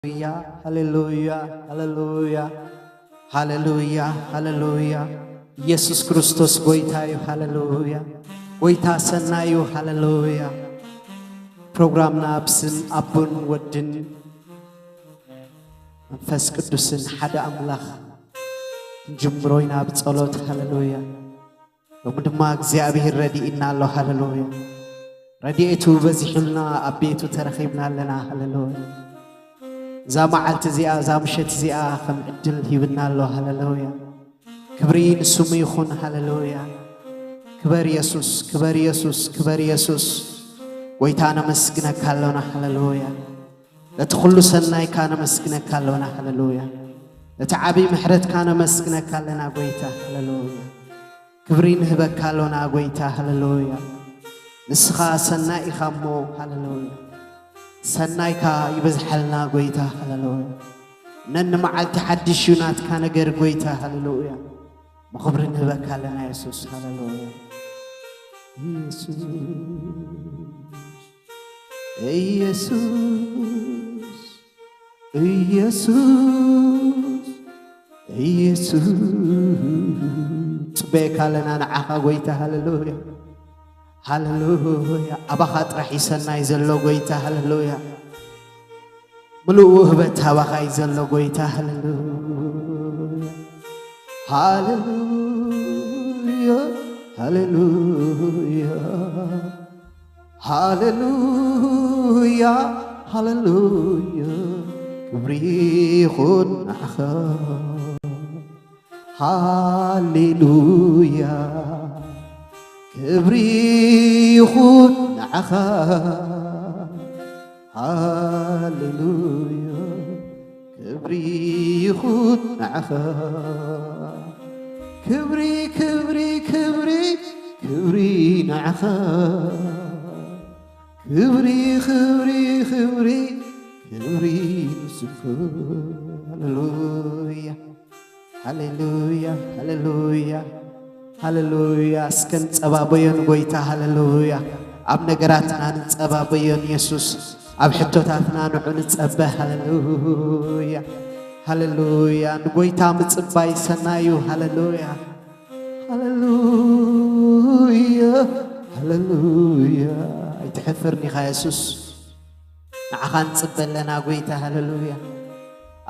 Hallelujah, hallelujah, hallelujah, hallelujah, hallelujah. Jesus Christos goitayu, hallelujah. Goita sanayu, hallelujah. Program na absin abun wadin መንፈስ ቅዱስን ሓደ አምላኽ ጅምሮይና ብጸሎት ሃሌሉያ ወምድማ እግዚአብሔር ረዲኢና አሎ ሃሌሉያ ረዲኤቱ በዚሕልና አቤቱ ተረኺብና ኣለና ሃሌሉያ ዛ መዓልቲ እዚኣ ዛ ምሸት እዚኣ ከም ዕድል ሂብና ኣሎ ሃሌሉያ ክብሪ ንስሙ ይኹን ሃሌሉያ ክበር ኢየሱስ ክበር ኢየሱስ ክበር ኢየሱስ ጎይታና መስግነካ ኣለና ሃሌሉያ ለተخلو ሰናይ ካነ መስግነካ ኣለና ሃሌሉያ ለተዓቢ ምሕረት ካነ መስግነካ ኣለና ጎይታ ሃሌሉያ ክብሪ ንህበካ ኣለና ጎይታ ሃሌሉያ ንስኻ ሰናይ ኢኻሞ ሃሌሉያ ሰናይካ ይበዝሐልና ጎይታ ሃሌሉያ ነን መዓልቲ ሓድሽ ናትካ ነገር ጎይታ ሃሌሉያ መኽብሪ ንህበካ ኣለና ኢየሱስ ሃሌሉያ ኢየሱስ ጽበካ ለና ንዓኻ ጎይታ ሃሌሉያ ሃሌሉያ አባኻ ጥራሕ ይሰናይ ዘሎ ጎይታ ሃሌሉያ ሙሉእ ውህበት አባኻ ይዘሎ ጎይታ ሃሌሉያ ሃሌሉያ ሃሌሉያ ሃሌሉያ ሃሌሉያ ክብሪ ይኹን ንዓኻ ሃሌሉያ ክብሪ ይኹን ንዓኻ ሃሌሉያ ክብሪ ይኹን ንዓኻ ክብሪ ክብሪ ክብሪ ክብሪ ንዓኻ ክብሪ ክብሪ ክብሪ ክብሪ ንስምከ ሃሌሉያ ሃሌሉያ ሃሌሉያ ሃሌሉያ እስከን ጸባበዮን ጎይታ ሃሌሉያ ኣብ ነገራትና ንጸባበዮን ኢየሱስ ኣብ ሕቶታትና ንዑ ንጸበህ ሃሌሉያ ሃሌሉያ ንጎይታ ምጽባይ ሰናዩ ሃሌሉያ ሃሌሉያ ሃሌሉያ አይተሕፍርኒኻ ኢየሱስ ንዓኻ ንጽበለና ጎይታ ሃሌሉያ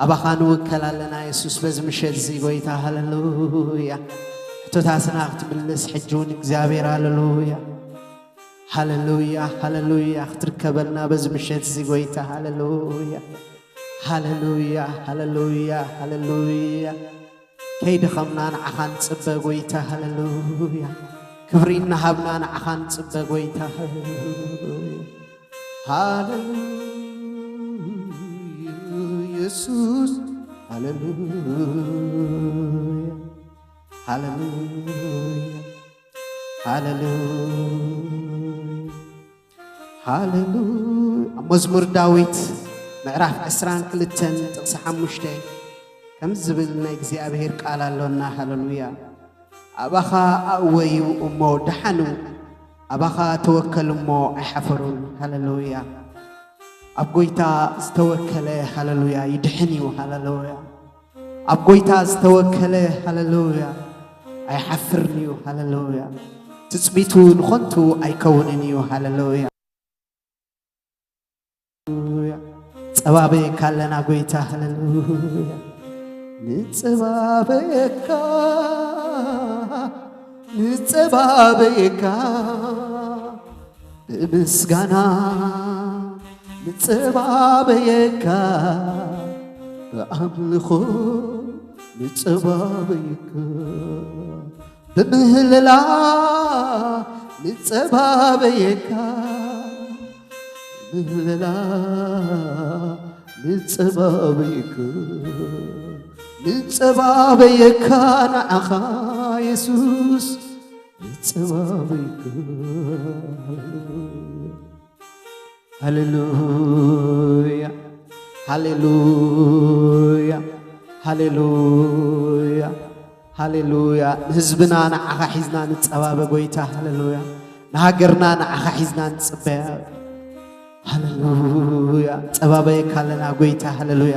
አባኻ ንውከል ኣለና ኢየሱስ በዚ ምሸት እዚ ጎይታ ሃሌሉያ ሕቶታትና ክትምልስ ሕጂ እውን እግዚአብሔር ሃሌሉያ ሃሌሉያ ሃሌሉያ ክትርከበልና በዚ ምሸት እዚ ጎይታ ሃሌሉያ ሃሌሉያ ሃሌሉያ ሃሌሉያ ከይድኸምና ንዓኻ ንጽበ ጎይታ ሃሌሉያ ክብሪ እናሃብና ንዓኻ ንጽበ ጎይታ ሃሌሉያ ሃሌሉያ ኢየሱስ ሃሌሉያ ሃሌሉያ ሃሌሉያ ሃሌሉያ መዝሙር ዳዊት ምዕራፍ 22 ጥቕሲ 5 ከም ዝብል ናይ እግዚአብሔር ቃል ኣሎና ሃሌሉያ አባኻ ኣወዩ እሞ ደሓኑ አባኻ ተወከሉ እሞ ኣይሓፈሩን ሃሌሉያ ኣብ ጎይታ ዝተወከለ ሃሌሉያ ይድሕን እዩ ሃሌሉያ ኣብ ጎይታ ዝተወከለ ሃሌሉያ ኣይሓፍርን እዩ ሃሌሉያ ትጽቢቱ ንኾንቱ ኣይከውንን እዩ ሃሌሉያ ጸባበየካ ኣለና ጎይታ ሃሌሉያ ንጸባበየካ ንጸባበየካ ብምስጋና ንጸባበየካ በአምልኾ ንጸባበየካ በምህለላ ንጸባበየካ በምህለላ ንጸባበየካ ንጸባበየካ ንዓኻ ኢየሱስ ንጸባበየካ ሃሌሉያ ሃሌሉያ ሃሌሉያ ሃሌሉያ ህዝብና ንዓኻ ሒዝና ንጸባበ ጎይታ ሃሌሉያ ንሃገርና ንዓኻ ሒዝና ንጽበያ ሃሌሉያ ፀባበይ ካለና ጎይታ ሃሌሉያ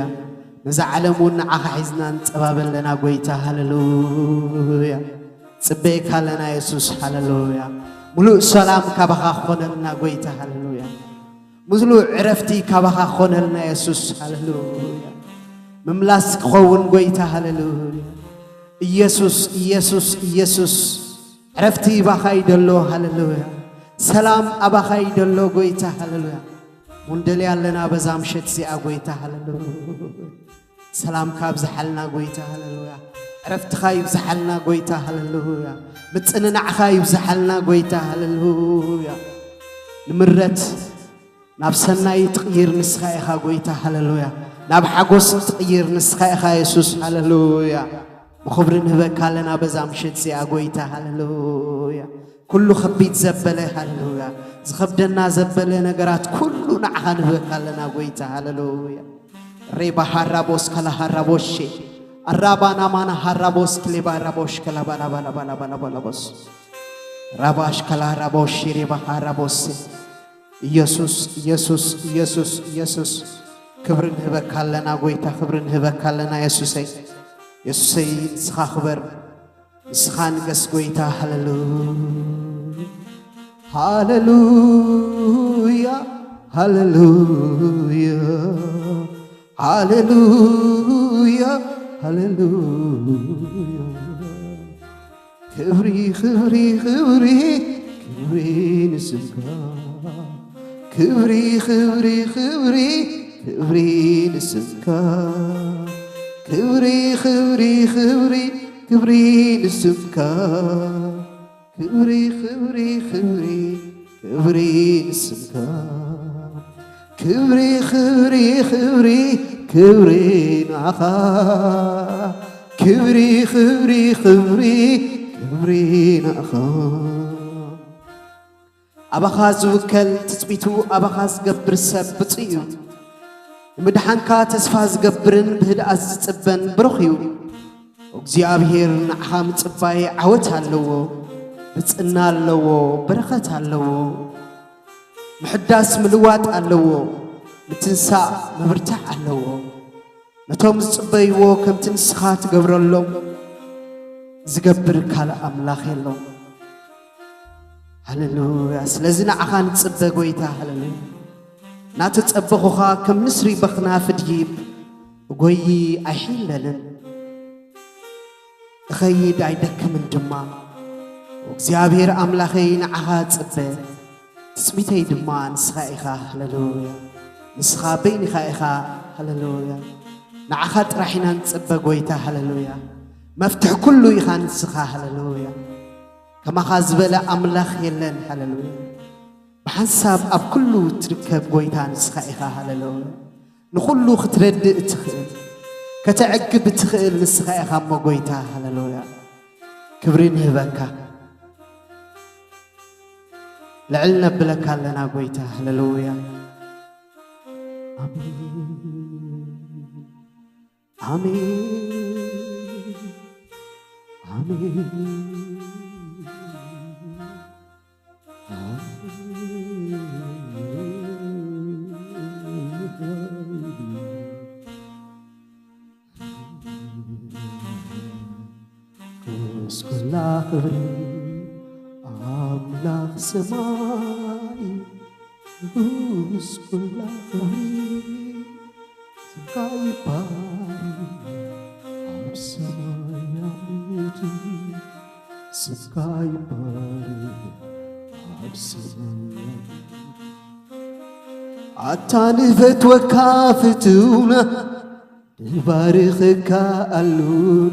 ነዛ ዓለሙን ዓኻ ሒዝናን ፀባበለና ጎይታ ሃሌሉያ ጽበይ ካለና ኢየሱስ ሃሌሉያ ሙሉእ ሰላም ካባኻ ኾነልና ጎይታ ሃሌሉያ ሙሉእ ዕረፍቲ ካባኻ ኾነልና ኢየሱስ ሃሌሉያ መምላስ ክኸውን ጎይታ ሃሌሉያ ኢየሱስ ኢየሱስ ኢየሱስ ዕረፍቲ ባኻ ይደሎ ሃሌሉያ ሰላም አባኻ ይደሎ ጎይታ ሃሌሉያ ወንደል ያለና በዛ ምሽት እዚኣ ጎይታ ሃሌሉያ ሰላም ካብ ዝሓልና ጎይታ ሃሌሉያ ዕረፍትኻ ይብዛሓልና ጎይታ ሃሌሉያ ምጽንናዕኻ ይብዛሓልና ጎይታ ሃሌሉያ ንምረት ናብ ሰናይ ትቕይር ንስኻ ኢኻ ጎይታ ሃሌሉያ ናብ ሓጎስ ትቕይር ንስኻ ኢኻ ኢየሱስ ሃሌሉያ مخبر نهبك لنا بزام شد سيا قويتا هاللويا كل خبيت زبله هاللويا زخبدنا زبله نجارات كل نعها نهبك لنا قويتا هاللويا ريبا هربوس كلا هربوشي الرابانا مانا هربوس كليبا هربوش كلا بلا بلا بلا بلا بلا بس رباش كلا هربوشي ريبا هربوس يسوس يسوس يسوس يسوس خبر نهبك لنا قويتا خبر نهبك لنا يسوسي يسوسي نسخا خبر نسخا نقص قويتا هاللويا هاللويا هاللويا هاللويا هاللويا خبري خبري خبري خبري نسمكا خبري خبري خبري خبري نسمكا خبري خبري خبري خبري نسمكا خبري خبري خبري خبري نسمكا خبري خبري خبري خبري نعخا خبري خبري خبري خبري نعخا أبخاز وكل تثبيتو أبخاز قبر سبطيو مدحنكا تسفاز قبرن بهد أزتبن برخيو وكزيابهير نعخا متصباي عوت هاللو بتسقنا هاللو برخت هاللو محداس ملوات هاللو متنساء مبرتاح هاللو نتوم متصبايو كم تنسخات قبر اللو زقبر كالا أملاخ اللو هاللويا سلازنا عخان تصبا قويتا هاللويا ناتتصبخوخا كم نسري بخنا فديب قوي أحيللن خيد عيدك من دما وكزيابير أملاخي نعها تصبا تسميتي دما نسخا إخا هاللويا نسخا بين إخا هاللويا نعها تراحينا نتصبا قويتا هاللويا مفتح كله إخا نسخا هاللويا كما خازبلا أملاخ يلن هاللويا بحساب أب كله تركب قويتا نسخا إخا هاللويا نخلو خترد تخيل كتعقب تخيل نسخا إخا ما قويتا هاللويا كبرين هبكا لعلنا بلك لنا قويتا هاللويا آمين آمين كل خبري أملاك سماي كل خبري سكاي باري أب سماي أمجي سكاي باري أب سماي عتانفت وكافتونا البارخ كالون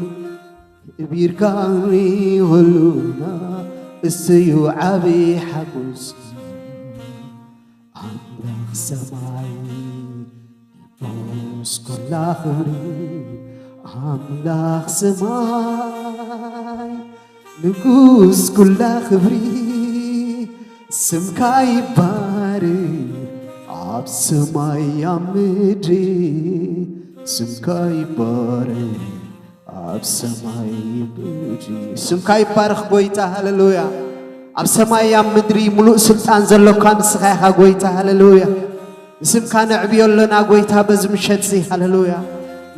كبير كامري هلونا السيو عبي حبوس عملاخ سماي بوس كل خبري عملاخ سماي نقوس كل خبري سمكاي باري عب سماي يمدري سمكاي باري عب سماي بوجي سمكاي بارخ قويتا هاللويا عب سماي يمدري ملوء سلطان زلو كان سخيخا قويتا هاللويا اسم كان عبي لنا قويتا بزمشت زي هللويا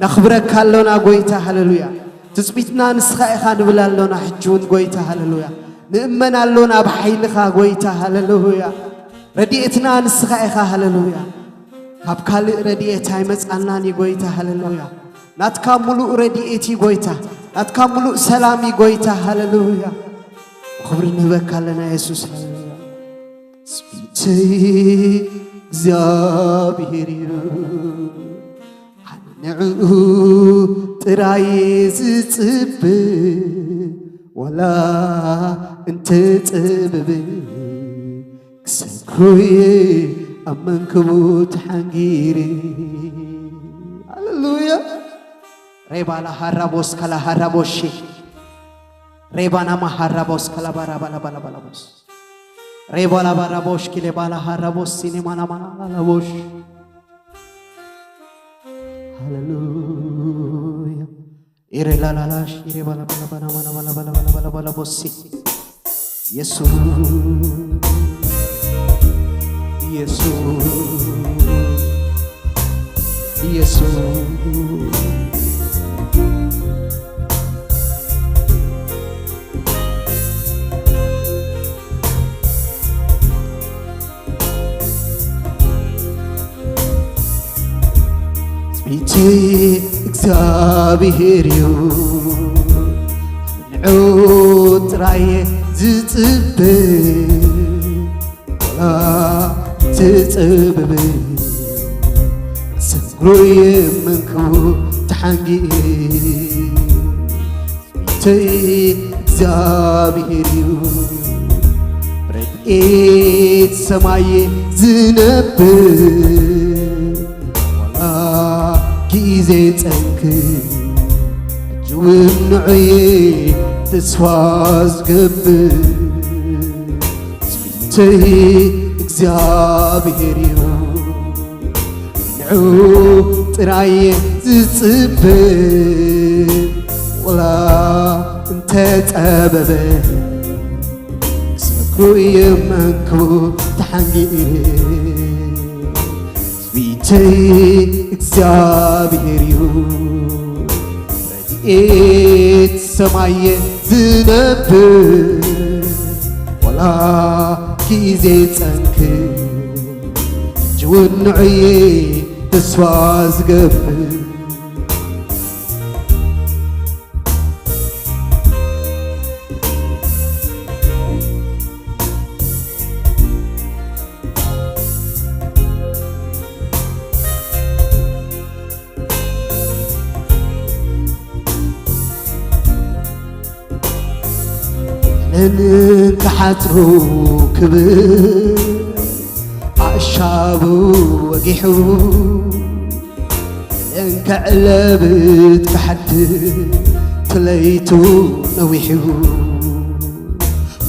نخبرك لنا قويتا هللويا تثبيتنا نسخة خان بلا لنا حجون قويتا هللويا نؤمن لنا بحيلها قويتا هللويا رديتنا نسخة خا هللويا هبكال رديت هايمس أناني قويتا هللويا ناتكاملو رديتي قويتا ناتكاملو سلامي قويتا هللويا خبرني بك لنا يسوس هللويا سبيتي زابيريو نعو ترايز تب ولا انت تبب كسكوي أمن كبوت حنجيري هللويا ريبا لا هربوس كلا هربوشي ريبا نما هربوس كلا برا بلا بلا بلا بوس ريبا لا بربوش كلا بلا هربوس سينما نما لا بوش هللويا إيري لا لا لا إيري بلا بلا بلا بلا بلا بلا بلا بلا بلا بوسي يسوع يسوع يسوع سبيتي اكزابيريو نعود راي زتبه تتبب سكروي منكو تحنجي تي زابيريو بريت سماي زنب ولا كيزي تنك جوم نعي تسواز قب تي እግዚአብሔርዮ ንዑ ጥራይ ዝጽብ ወላ እንተ ጠበበ ክሰክሩ የመንክቡ ተሓንጊረ ስቢተይ እግዚአብሔርዮ ረድኤት ሰማየ ዝነብር ወላ كيزي تنك جون نعي تسواز قبل لنك حترو كبر عشابو وقيحو لنك علبت كحد تليتو نويحو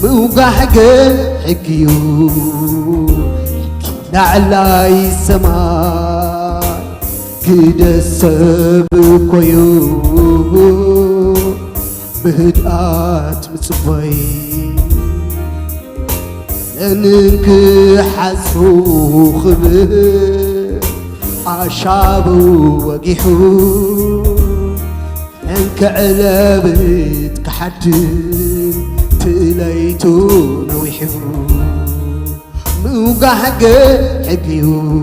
موقع حقيو لعلاي السماء كده السبكويو بهدات مصبي لنك حسو خبر عشابو وقيحو لنك علبت كحد تليتو نويحو موقع حقيو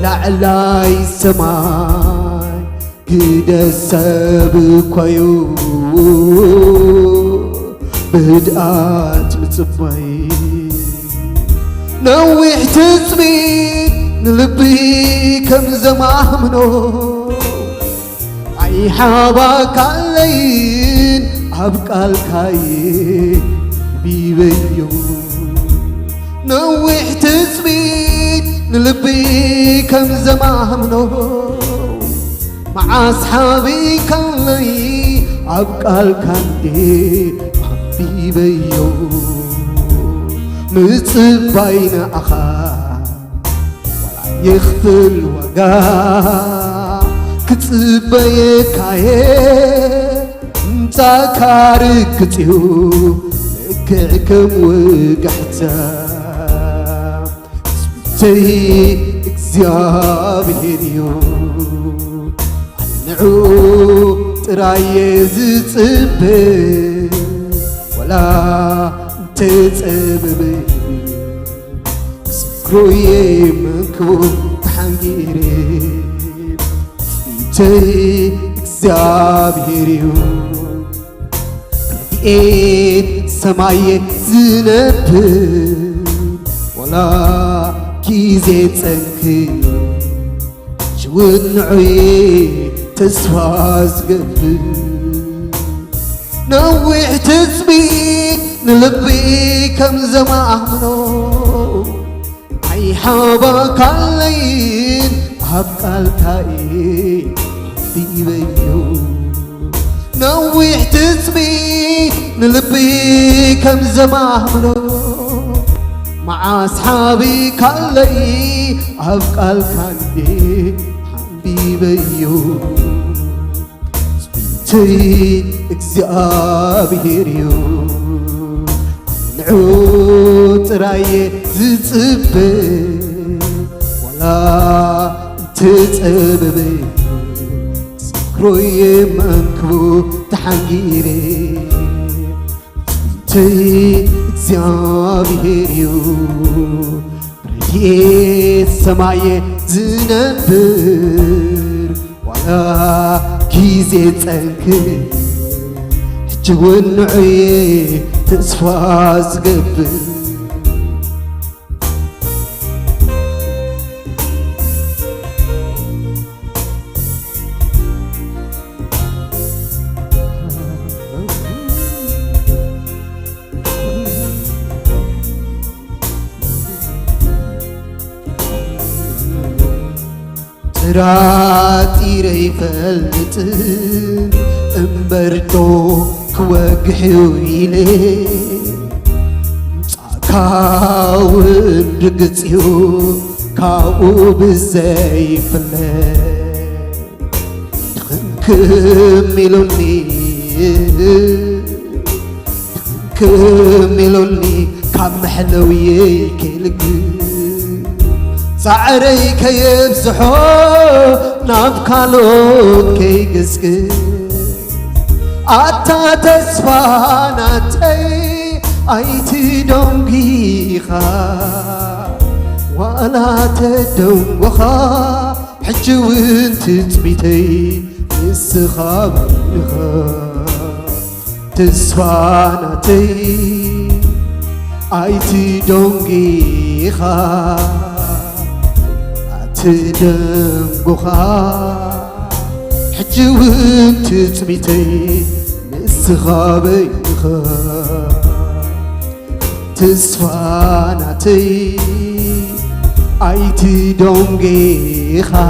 لعلاي السماء كده السبكويو بهدات متصبي نوح تسمي نلبي كم زمامنو اي حابك علين ابقى الكاي بيبيو نوح تسمي نلبي كم زمامنو مع أصحابي كلي أبقى الكندي حبيبيو متصبين أخا ولا يخفل وقا كتصبي كاي انتاكارك كتيو لكعكم وقحتا تي إكزيابيريو نعو تراي زصبر ولا تتصبب سكروي منكو تحنجيري تي إكزيابيريو رديت سماي زنبر ولا كيزي تسنكي جود نعي تسواز قبل نوع تسبي نلبي كم زمانو عي حابك اللين هبقى الكاين بيبيو نوع تسبي نلبي كم زمانو مع أصحابي كلي أبقى الكندي حبيبيو سبيتي إكزيابيريو نعود راي زتصبر ولا تتصبب سكروي منكبو تحنجيري سبيتي إكزيابيريو رديت سماي زنبر ولا كيزي تسنكر حجون نعي تسواز قبل راتيري فلتن امبرتو كوجحيو إلي كاو رقصيو كاو بزاي فلان كملوني كم حلوية كلك سعري كيف سحو نابكالو كي قسك أتا تسفاناتي أيتي دونجيخا ولا تدونغخا حجو انت تبيتي السخاب تسفاناتي أيتي دونجيخا تدنقخا حجو انت تبيتي نسخابيخا تسفاناتي ايتي دونجيخا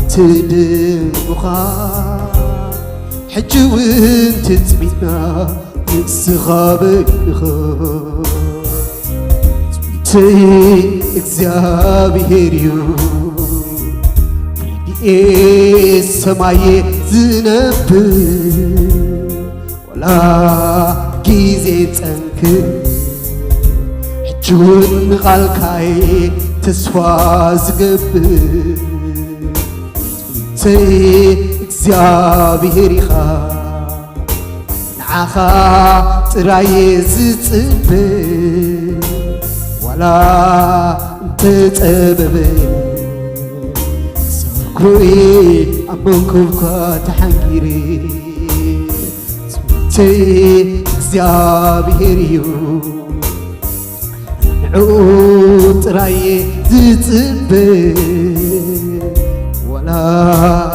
تدنقخا حجو انت تبيتنا نسخابيخا تي إكزيابيريو السماي زنبر ولا كيزي تسنكر حجون غالكاي تسواز قبر تي إكزيابيريخا نعخا تراي زتصبر ولا تتصبب سكروي أمنكوكا تحنكيري سمتي إكزيابيريو نعود راي تتصبب ولا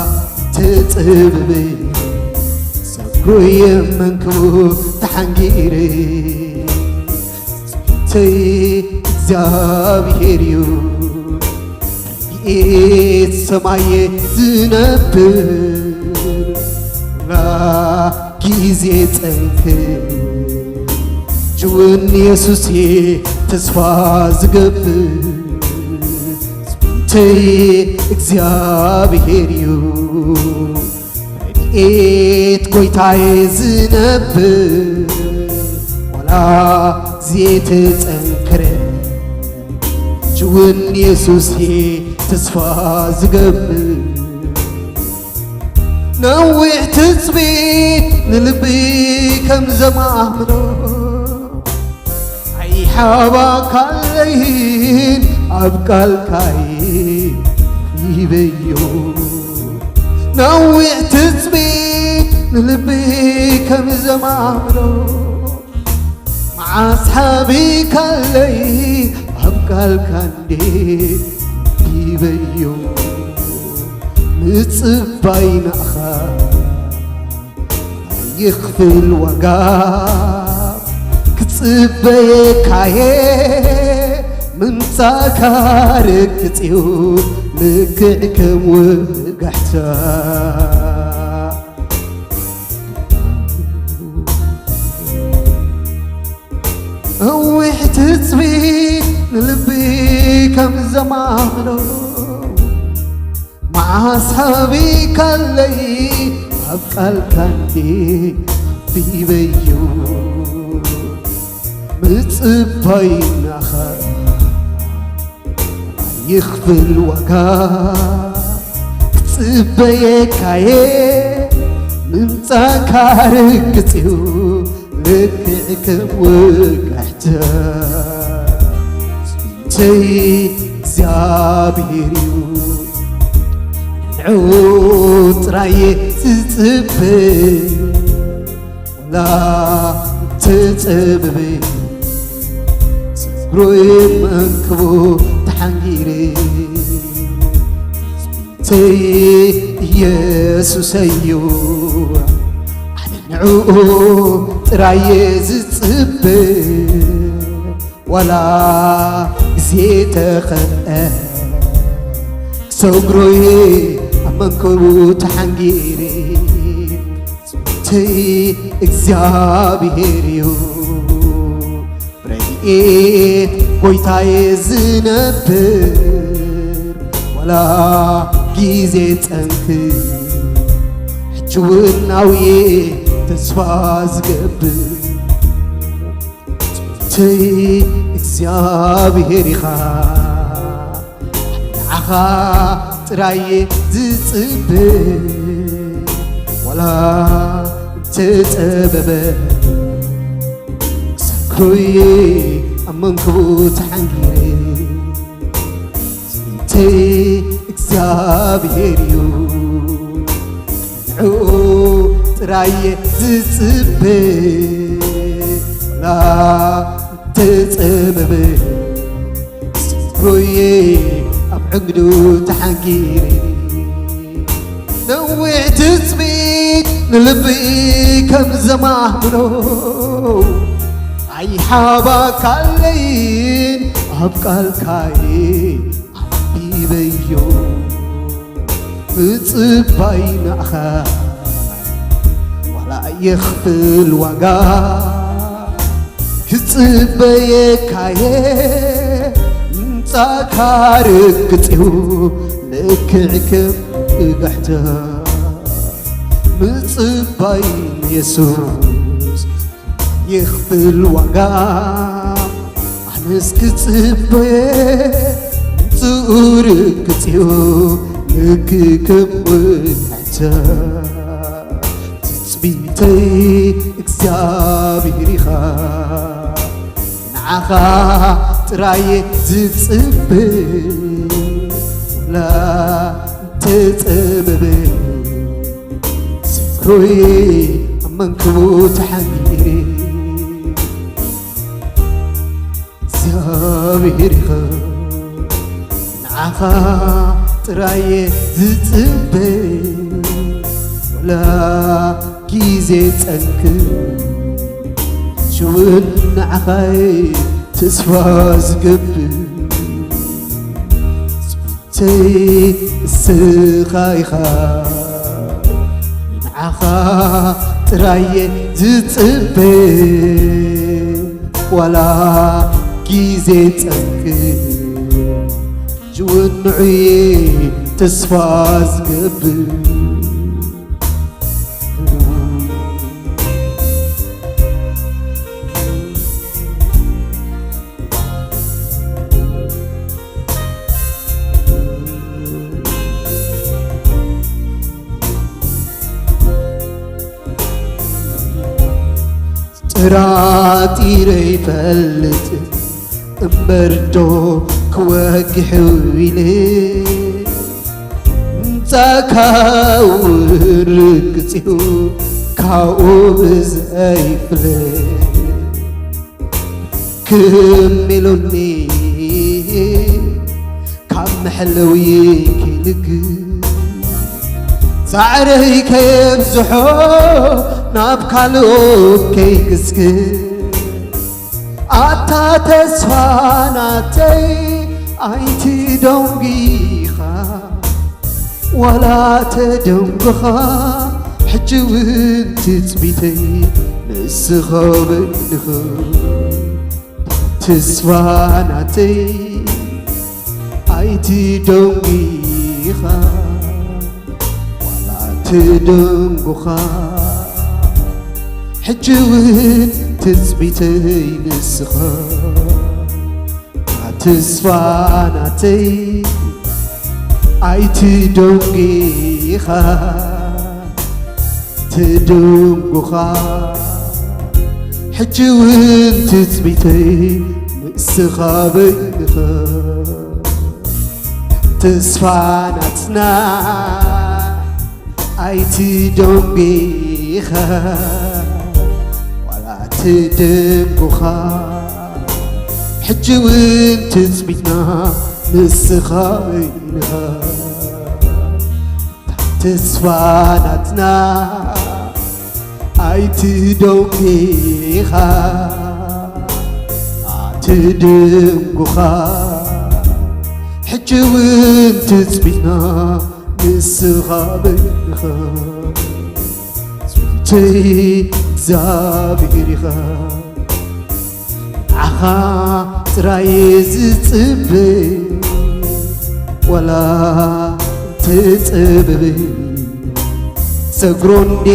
تتصبب سكروي أمنكوكا تحنكيري تي إكزيابيريو رقيت سماي زنبر ولا كيزي تسنكر جون يسوسي تسفى زقبر تي إكزيابيريو رقيت قويتاي زنبر ولا زيت تسنكر جون يسوسي تسفى زقبل نوع تسبي نلبي كم زمامرو أي حباك عليهن أبقى الكاي يبيو نوع تسبي نلبي كم زمامرو مع أصحابي كالي أبقى الكاندي يبيو متصبين أخا يخفي الوقاب كتصبيك عيه من ساكارك تسيو لكعكم وقحتا أوح تسبي نلبي كم زمانه مع أصحابي كالي أبقى الكاندي بيبيو متصبين أخا يخفي الوقاب كتصبيك عيه من ساكارك تسيو لكعكم وقحتا سبيتي زابيريو نعود راي تتبي ولا تتبي سكروي منكبو تحنجيري سبيتي يسوس أيو نعود راي تتبي ولا زيت خلقه سوغروي أمانكو تحنجيري سبتي إكزابيريو بريئت قويتاي زنبر ولا جيزت أنكر حجوناوي تسواز قبر سبتي إكزابيري عخا تراي زصبر ولا تتبب سكوي أمنكو تحنجيري سنتي إكزابيريو نعو تراي زصبر ولا تتبب سكوي عقدو تحنجيري نوع تسبيك نلبي كم زمانو أي حباك علين أبقى الكاي بيبيو متصبين أخا ولا يخفي الوقار كتصبيك عيه ساكارك تسيو لكعكم قحتا متصبين يسوس يخفي الوقام عنس كتصبي صورك تسيو لكعكم قحتا تسبيتي إكزابيريخا نعخا تراي زصبر ولا تتبب سكروي أمانكو تحنجيري زابيريخا نعخا تراي زصبر ولا كيزي تنكر شون نعخاي تسواز قبل سبتي السخايخا نعخا تراي زصبر ولا كيزي تنكر جون نعي تسواز قبل ጥራጢረይ ፈልጥ እምበርዶ ክወግሕው ኢለ እንጻካው ርግጺኡ ካብኡ ብዘይፍለ ክምኢሉኒ ካብ መሕለዊ ክልግስ ጻዕረይ ከየብዝሖ ናብ ካልኦት ከይግስግስ ኣታ ተስፋ ናተይ ኣይትደንጊኻ ዋላ ተደንግኻ ሕጂ እውን ትጽቢተይ ንስኻ በልኻ ተስፋ ናተይ ኣይትደንጊኻ ዋላ ተደንግኻ ሕጂ እውን ትጽቢተይ ንስኻ ተስፋ ናተይ ኣይትደንጊኻ ትድንጉኻ ሕጂ እውን ትጽቢተይ ንስኻ በይንኻ ተስፋ ናትና ኣይትደንጊኻ ዋላ ትድንጉኻ ሕጂ እውን ትጽቢትና ንስኻ በይንኻ ተስፋ ናትና ኣይትደንጊኻ ትድንጉኻ ሕጂ እውን ትጽቢትና ንስኻ በይንኻ ጽቢተይ እግዚኣብሔር ኢኻ ንዓኻ ጥራይ ዝጽበ ዋላ ትጽብብ ሰግሮንዴ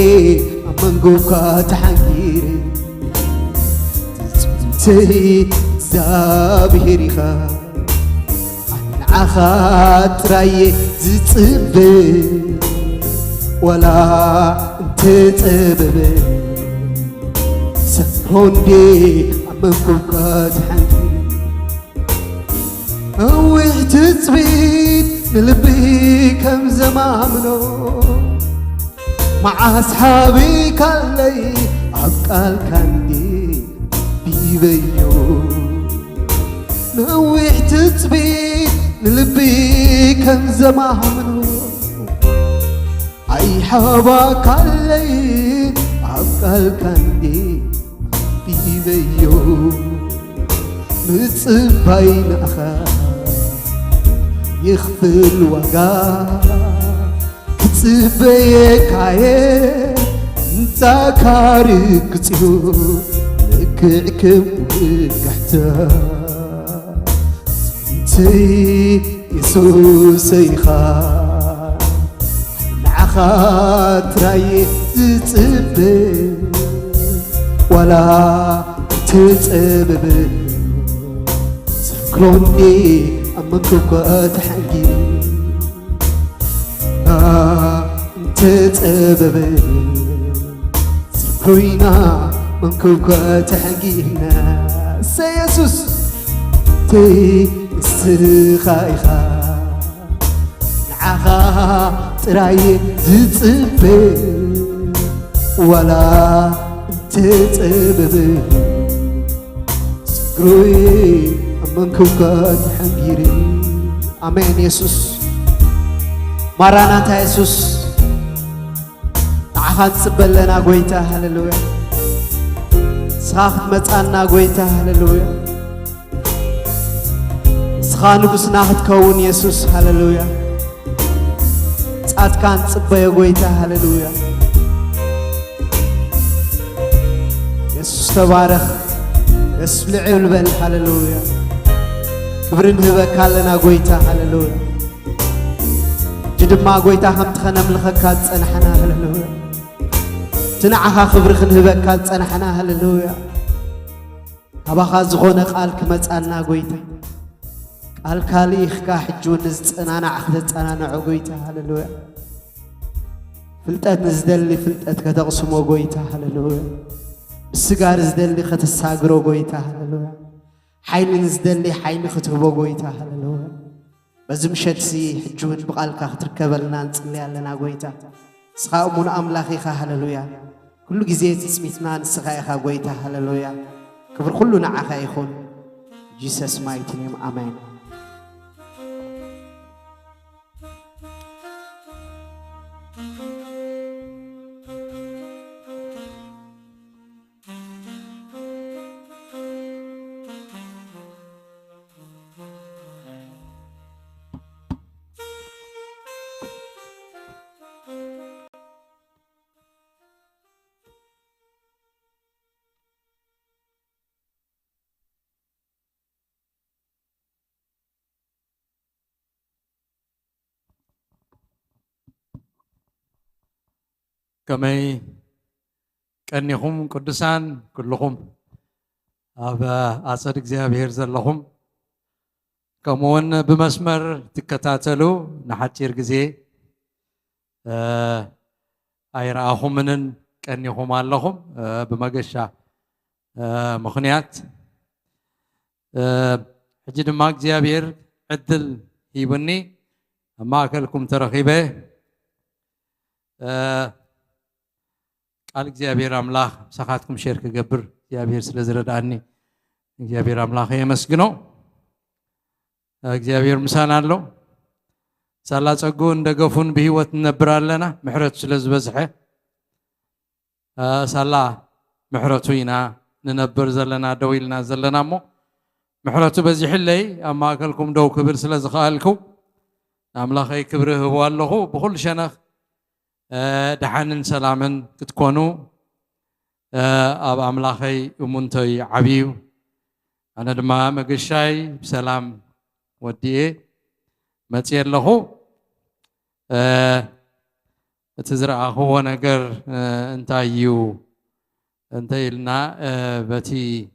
ኣብ መንጎካ ተሓንጊረ ጽቢተይ እግዚኣብሔር ኢኻ ንዓኻ ጥራይ ዝጽበ ዋላ እንትጽብብ ሰግሮንዴ ኣብ መንጎካ ተሓንጊረ أوح تثبيت للبي كم زمامنو مع أصحابي كالي عقال كاندي بيبيو نوح تثبيت للبي كم زمامنو أي حبا كالي عقال كاندي بيبيو متصبين أخا يخفل وقا كتصبيك عيه انتا كارك تيو لكعكم وكحتا انتي يسوس يخا نعخا تراي تتصبي ولا تتصبي كروني أمكوك تحنجي تتسبب سكوينا منكوك تحنجينا سيسوس تي استخايخا نعخا تراي تتصبب ولا تتسبب سكوي منكوك تحنجيري آمين يسوس ماراناتا يسوس نعخا تسبلنا قويتا هللويا سخاخت متعنا قويتا هللويا سخا نقصنا تكون يسوس هللويا سعات كان تسبيا قويتا هللويا يسوس تبارك يسوس لعيون بل هللويا كبرن هبك لنا قويتا هللويا جدما قويتا هم تخنا ملخكات صنحنا هللويا تنعها خبرخن هبك صنحنا هللويا هباخا زغونه قال كمصانا قويتا قال كاليخ كا حجو نزصنانا عخدت صنانا قويتا هللويا فلطت نزدلي فلطت كتقسمو قويتا هللويا سجار زدلي ختساجرو قويتا هللويا حيل زدلي حيل ختبو قويتا هللويا بزمشت سي حجون بقالك تركب لنا نصلي لنا قويتا سخاء من أملاخي هللويا كل جزيت اسميتنا نسخاء قويتا هللويا كبر كلنا عخا يخون Jesus mighty name amen كمي كأنهم قدسان كلهم أبا أصدق እግዚአብሔር ዘለኹም كمون بمسمر تكتاتلو نحتير جزء أيراهم منن كأنهم اللهم بمجشة مخنيات حجد ماك እግዚአብሔር عدل يبني ما أكلكم ترخيبه قال እግዚአብሔር አምላክ ሰኻትኩም ሼር ከገብር እግዚአብሔር ስለዝረዳኒ እግዚአብሔር አምላክ ይመስገነው እግዚአብሔር ምሳና አለው ሳላ ጸጉ እንደገፉን በህይወት እንነብራለና ምሕረቱ ስለዝበዝሐ ሳላ ምሕረቱ ኢና ንነብር ዘለና ደውልና ዘለናሞ ምሕረቱ በዚህ ሕለይ አማከልኩም ደው ክብር ስለዝኻልኩ አምላኸይ ክብር ህዋለሁ በሁሉ ሸነኽ دحنن سلامن كتكونوا أب أملاخي ومنتي عبيو أنا دما مقشاي بسلام وديه متير له تزرع هو نجر انتايو انتايلنا بتي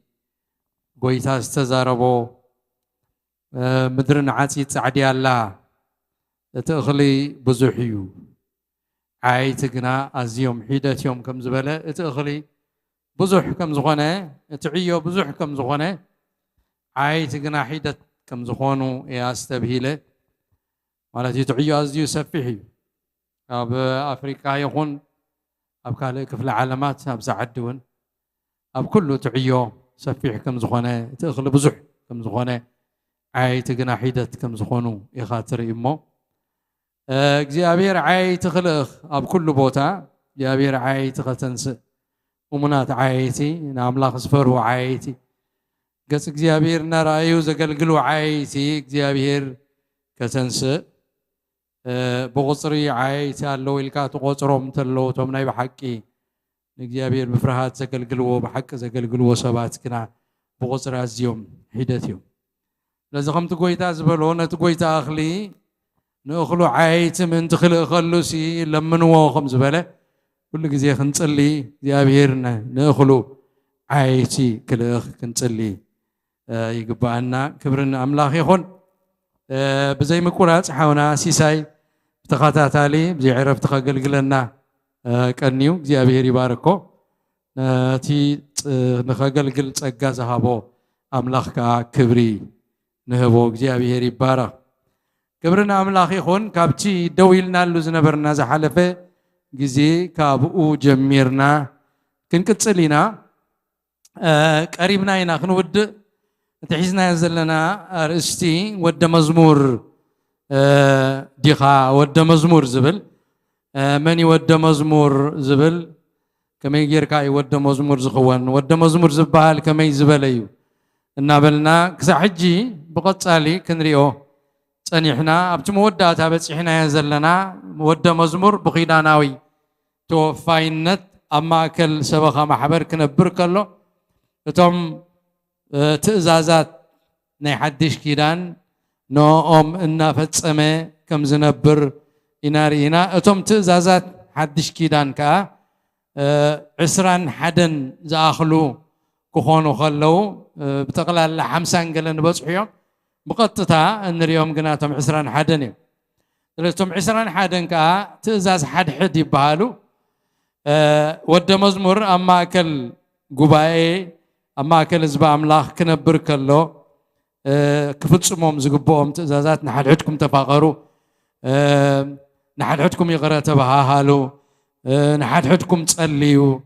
قويتا استزاربو مدرن عاتي تعدي الله تأخلي بزحيو عايتقنا أزيوم حيدة يوم كم زبالة اتأخلي بزح كم زخانة اتعيو بزح كم زخانة عايتقنا حيدة كم زخانو يا استبهيلة ولا تتعيو أزيو سفحي أب أفريقيا يخون أب كالك في العالمات أب سعدون أب كله تعيو سفح كم زخانة اتأخلي بزح كم زخانة عايتقنا حيدة كم زخانو يخاطر إمو እግዚአብሔር ዓይ ትኽልኽ ኣብ ኩሉ ቦታ እግዚአብሔር ዓይ ትኸተንስእ ወሙናት ዓይቲ ንኣምላኽ ዝፈርሁ ዓይቲ ገጽ እግዚአብሔር እናርኣዩ ዘገልግሉ ዓይቲ እግዚአብሔር ከተንስእ ብቁፅሪ ዓይቲ ኣለዉ ኢልካ ትቆፅሮም እንተለዉ እቶም ናይ ብሓቂ ንእግዚአብሔር ብፍርሃት ዘገልግልዎ ብሓቂ ዘገልግልዎ ሰባት ግና ብቁፅሪ ኣዝዮም ሒደት እዮም ስለዚ ከምቲ ጎይታ ዝበሎ ነቲ ጎይታ ኣኽሊ نأخلو عايت من تخلق خلوسي لمنوا خمس بلا كل جزء خنصلي زيابيرنا نأخلو عايتي كل خنصلي يقبعنا كبرنا أملاخ يخون بزي ما كورات حاونا سيساي بتخاطات علي بزي عرف تخاقل قلنا كنيو زيابير يباركو تي نخاقل قل تسقى زهابو أملاخ كبري نهبو زيابير يبارك كبرنا أملاخ يخون كابتي دويلنا لزنبرنا زحلفة جزي كابو جميرنا كن كتسلينا قريبنا هنا خنود تحسنا ينزلنا رستي ود مزمور ديخا ود مزمور زبل مني ود مزمور زبل كما يجير كاي ود مزمور زخوان ود مزمور زبال كما يزبليو النابلنا كسحجي بقصالي كنريو صنيحنا ابت مودات ابصحنا ينزلنا ود مزمور بخيداناوي توفاينت اما كل سبخه محبر كنبر كلو اتم تئزازات ناي حدش كيدان نوم ان فصمه كم زنبر ينارينا اتم تئزازات حدش كيدان كا عسران حدن زاخلو كخونو خلو بتقلال 50 قلن بصحيو بقطتا اليوم قناتهم عسران حدن لستم عسران حدن كا تئزاز حد يبهالو ود مزمور اما كل قبائي أما كل زبا أملاخ كنبر كله كفتسمهم زقبهم تزازات نحد عدكم تفاقروا نحد عدكم يغرى تبهاهالو نحد عدكم تسأليو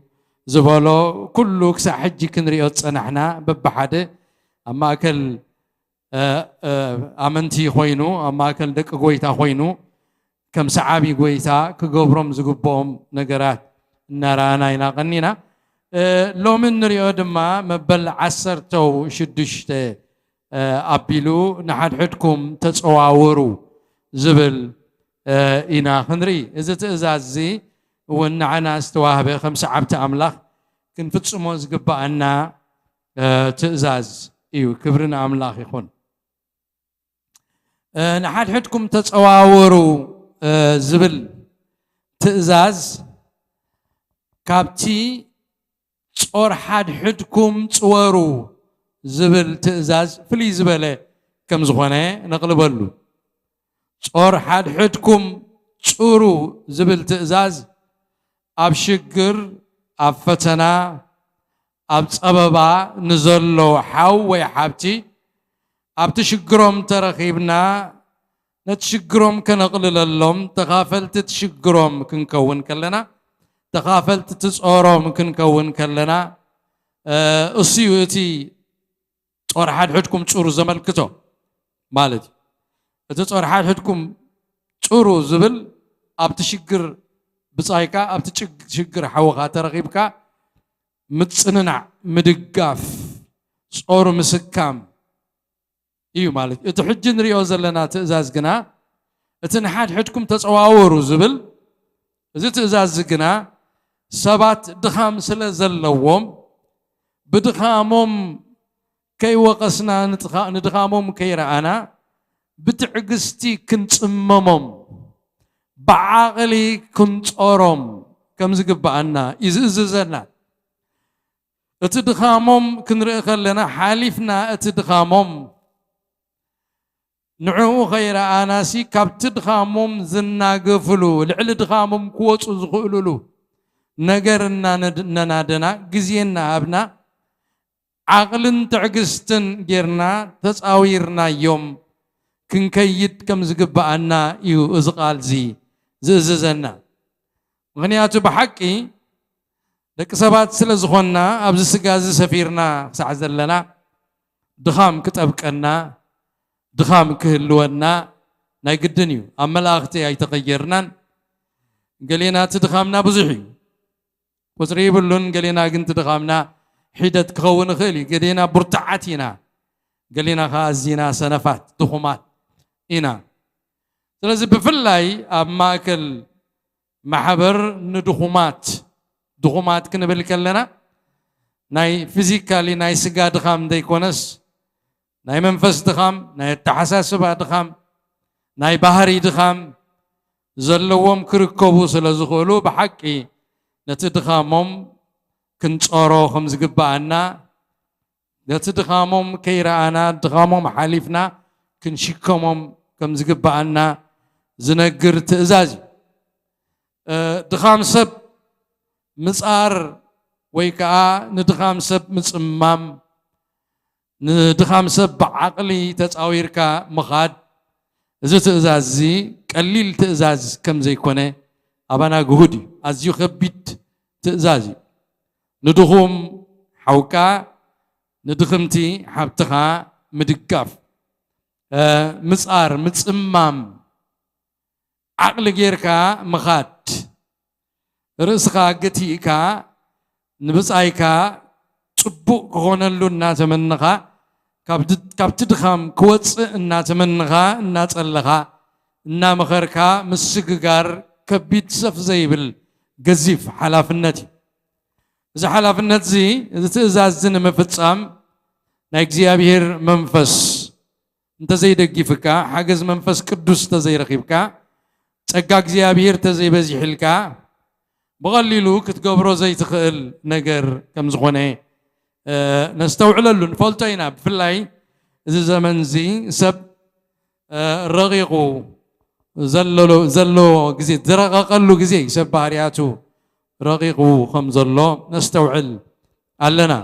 زبالو كله كسا حجي كنريو تصنحنا ببحادة أما كل أمنتي خوينو أما كل دك قويتا خوينو كم سعابي قويتا كقبرهم زقبهم نقرات نرانا يناقنينا لو من نريو دما مبل عسرتو شدشت أبيلو نحد حدكم تتصواورو زبل إنا خنري إذا تأزازي ونعنا استواهبه 5 عبت أملاخ كن فتسمو زقبأنا تأزاز إيو كبرنا أملاخ يخون نحد حدكم تتصواورو زبل تأزاز كابتي تصور حد حدكم تصورو زبل تأزاز فلي زبله كم زخونه نقلبلو تصور حد حدكم تصورو زبل تأزاز أب شجر أب فتنا أب صبابا نزلو حاو ويحبتي أب تشجرهم ترخيبنا نتشجرهم كنقلل اللهم تغافلت تشجرهم كنكون كلنا تغافلت تصورهم كنكون كلنا السيوتي تصور حد حدكم تصورو زمل كتو مالتي تصور حد حدكم تصورو زبل أب تشجر بصايكا أب تشجر حوغا ترغيبكا متصننع مدقاف صور مسكام إيو مالك اتحجن ريوز لنا تأزاز قنا اتنحاد حدكم تصواورو زبل إذا تأزاز قنا سبات دخام سلزلوهم بدخامهم كي وقسنا ندخامهم كي رأنا بتعقستي كنت أممهم بعقلي كنت أرم كم زقبعنا إززنا اتدخامهم كنرأخ لنا حالفنا اتدخامهم نعو غير آناسي كاب تدخامهم زنا قفلو لعل دخامهم كوت زغلولو نقرنا ننادنا قزينا أبنا عقل تعقستن جيرنا تساويرنا يوم كن كيد كم زقبعنا يو ازقال ززنا غنياتو بحقي لك سبات سلزخونا أبز سقاز سفيرنا سعزلنا دخام كتبكنا دخام كهلونا نايقدنيو أما الأختي أي تغيرنا قلينا تدخامنا بزحي وزريب اللون قلينا قنت دخامنا حيدت كون خيلي قلينا برتعاتنا قلينا خازينا سنفات دخومات إنا لازم بفلاي أما كل محبر ندخومات دخومات كنا بالكلنا ناي فيزيكالي ناي سجا دخام ديكونس ناي منفس دخام ناي تحساس بعد دخام ناي بحري دخام زلوهم كركبو سلزخولو بحقي نتدخامهم كنت أرو خمس قبعنا نتدخامهم كيرانا دخامهم حليفنا كنشكمهم كمز قبعنا زنقر تأزازي دخام سب مسار ويكا ندخام سب مسمام ندخام سب بعقلي تتاويركا مخاد إذا تأزازي قليل تأزاز كم زي كونه أبانا جهودي أزيو خبيت تأزازي ندخم حوكا ندخمتي حبتها مدقاف مسار متسمام عقل غيركا مخاد رزقا قتيكا نبصايكا صبو كونلو ناتمنخا كابتدخام كوص ناتمنخا ناصلخا نا مخركا مسغغار كبيت سف زيبل غزيف حلافنتي اذا حلافنت زي اذا تزازن مفصام نا اغزيابير منفس انت زي دغيفكا حاجز منفس قدوس تزي رخيبكا صقا اغزيابير تزي بزيحلكا بغليلو كتقبرو زي تخيل نجر كم زخونه نستوعللو نفولتينا بفلاي اذا زمن زي سب رغيقو زلو غزي درققلو غزي سب بارياتو رغيقو خمزلو نستوعل ኣለና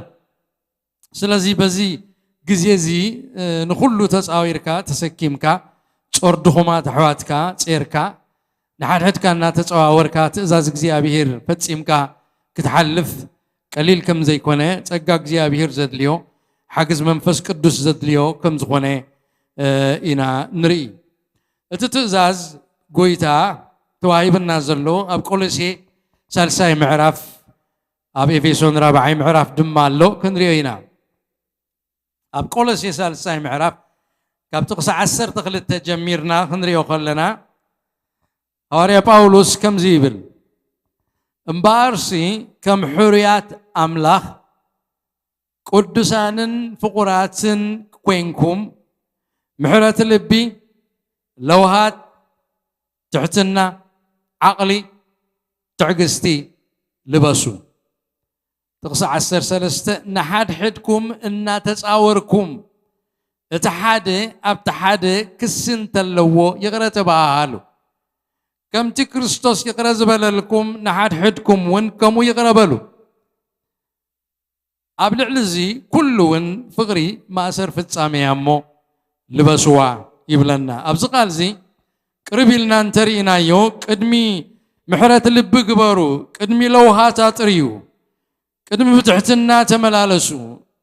ስለዚ በዚ ግዜ እዚ ንኹሉ ተፃዊርካ ተሰኪምካ ጾርድኹማት ኣሕዋትካ ጼርካ ንሓድሕድካ እናተፀዋወርካ ትእዛዝ እግዚኣብሔር ፈጺምካ ክትሓልፍ ቀሊል ከም ዘይኮነ ጸጋ እግዚኣብሔር ዘድልዮ ሓግዝ መንፈስ ቅዱስ ዘድልዮ ከም ዝኾነ ኢና ንርኢ እቲ ትእዛዝ ጎይታ ተዋሂብና ዘሎ ኣብ ቆሎሴ ሳልሳይ ምዕራፍ ኣብ ኤፌሶን 4ይ ምዕራፍ ድማ ኣሎ ክንሪኦ ኢና ኣብ ቆሎሴ ሳልሳይ ምዕራፍ ካብ ጥቕሲ 12 ጀሚርና ክንሪኦ ከለና ሐዋርያ ጳውሎስ ከምዚ ይብል እምበኣርሲ ከም ሕሩያት ኣምላኽ ቅዱሳንን ፍቁራትን ኮይንኩም ምሕረት ልቢ ለውሃት ትሕትና ዓቕሊ ትዕግስቲ ልበሱ ጥቕሲ 13 ንሓድሕድኩም እናተፃወርኩም እቲ ሓደ ኣብቲ ሓደ ክሲ እንተለዎ ይቕረ ተባሃሉ ከምቲ ክርስቶስ ይቕረ ዝበለልኩም ንሓድሕድኩም እውን ከምኡ ይቕረ በሉ ኣብ ልዕሊ እዚ ኩሉ እውን ፍቕሪ ማእሰር ፍጻሜ እያ እሞ ልበስዋ ይብለና ኣብዚ ቃል እዚ ቅርብ ኢልና እንተሪእናዮ ቅድሚ ምሕረት ልቢ ግበሩ ቅድሚ ለውሃት ኣጥርዩ ቅድሚ ብትሕትና ተመላለሱ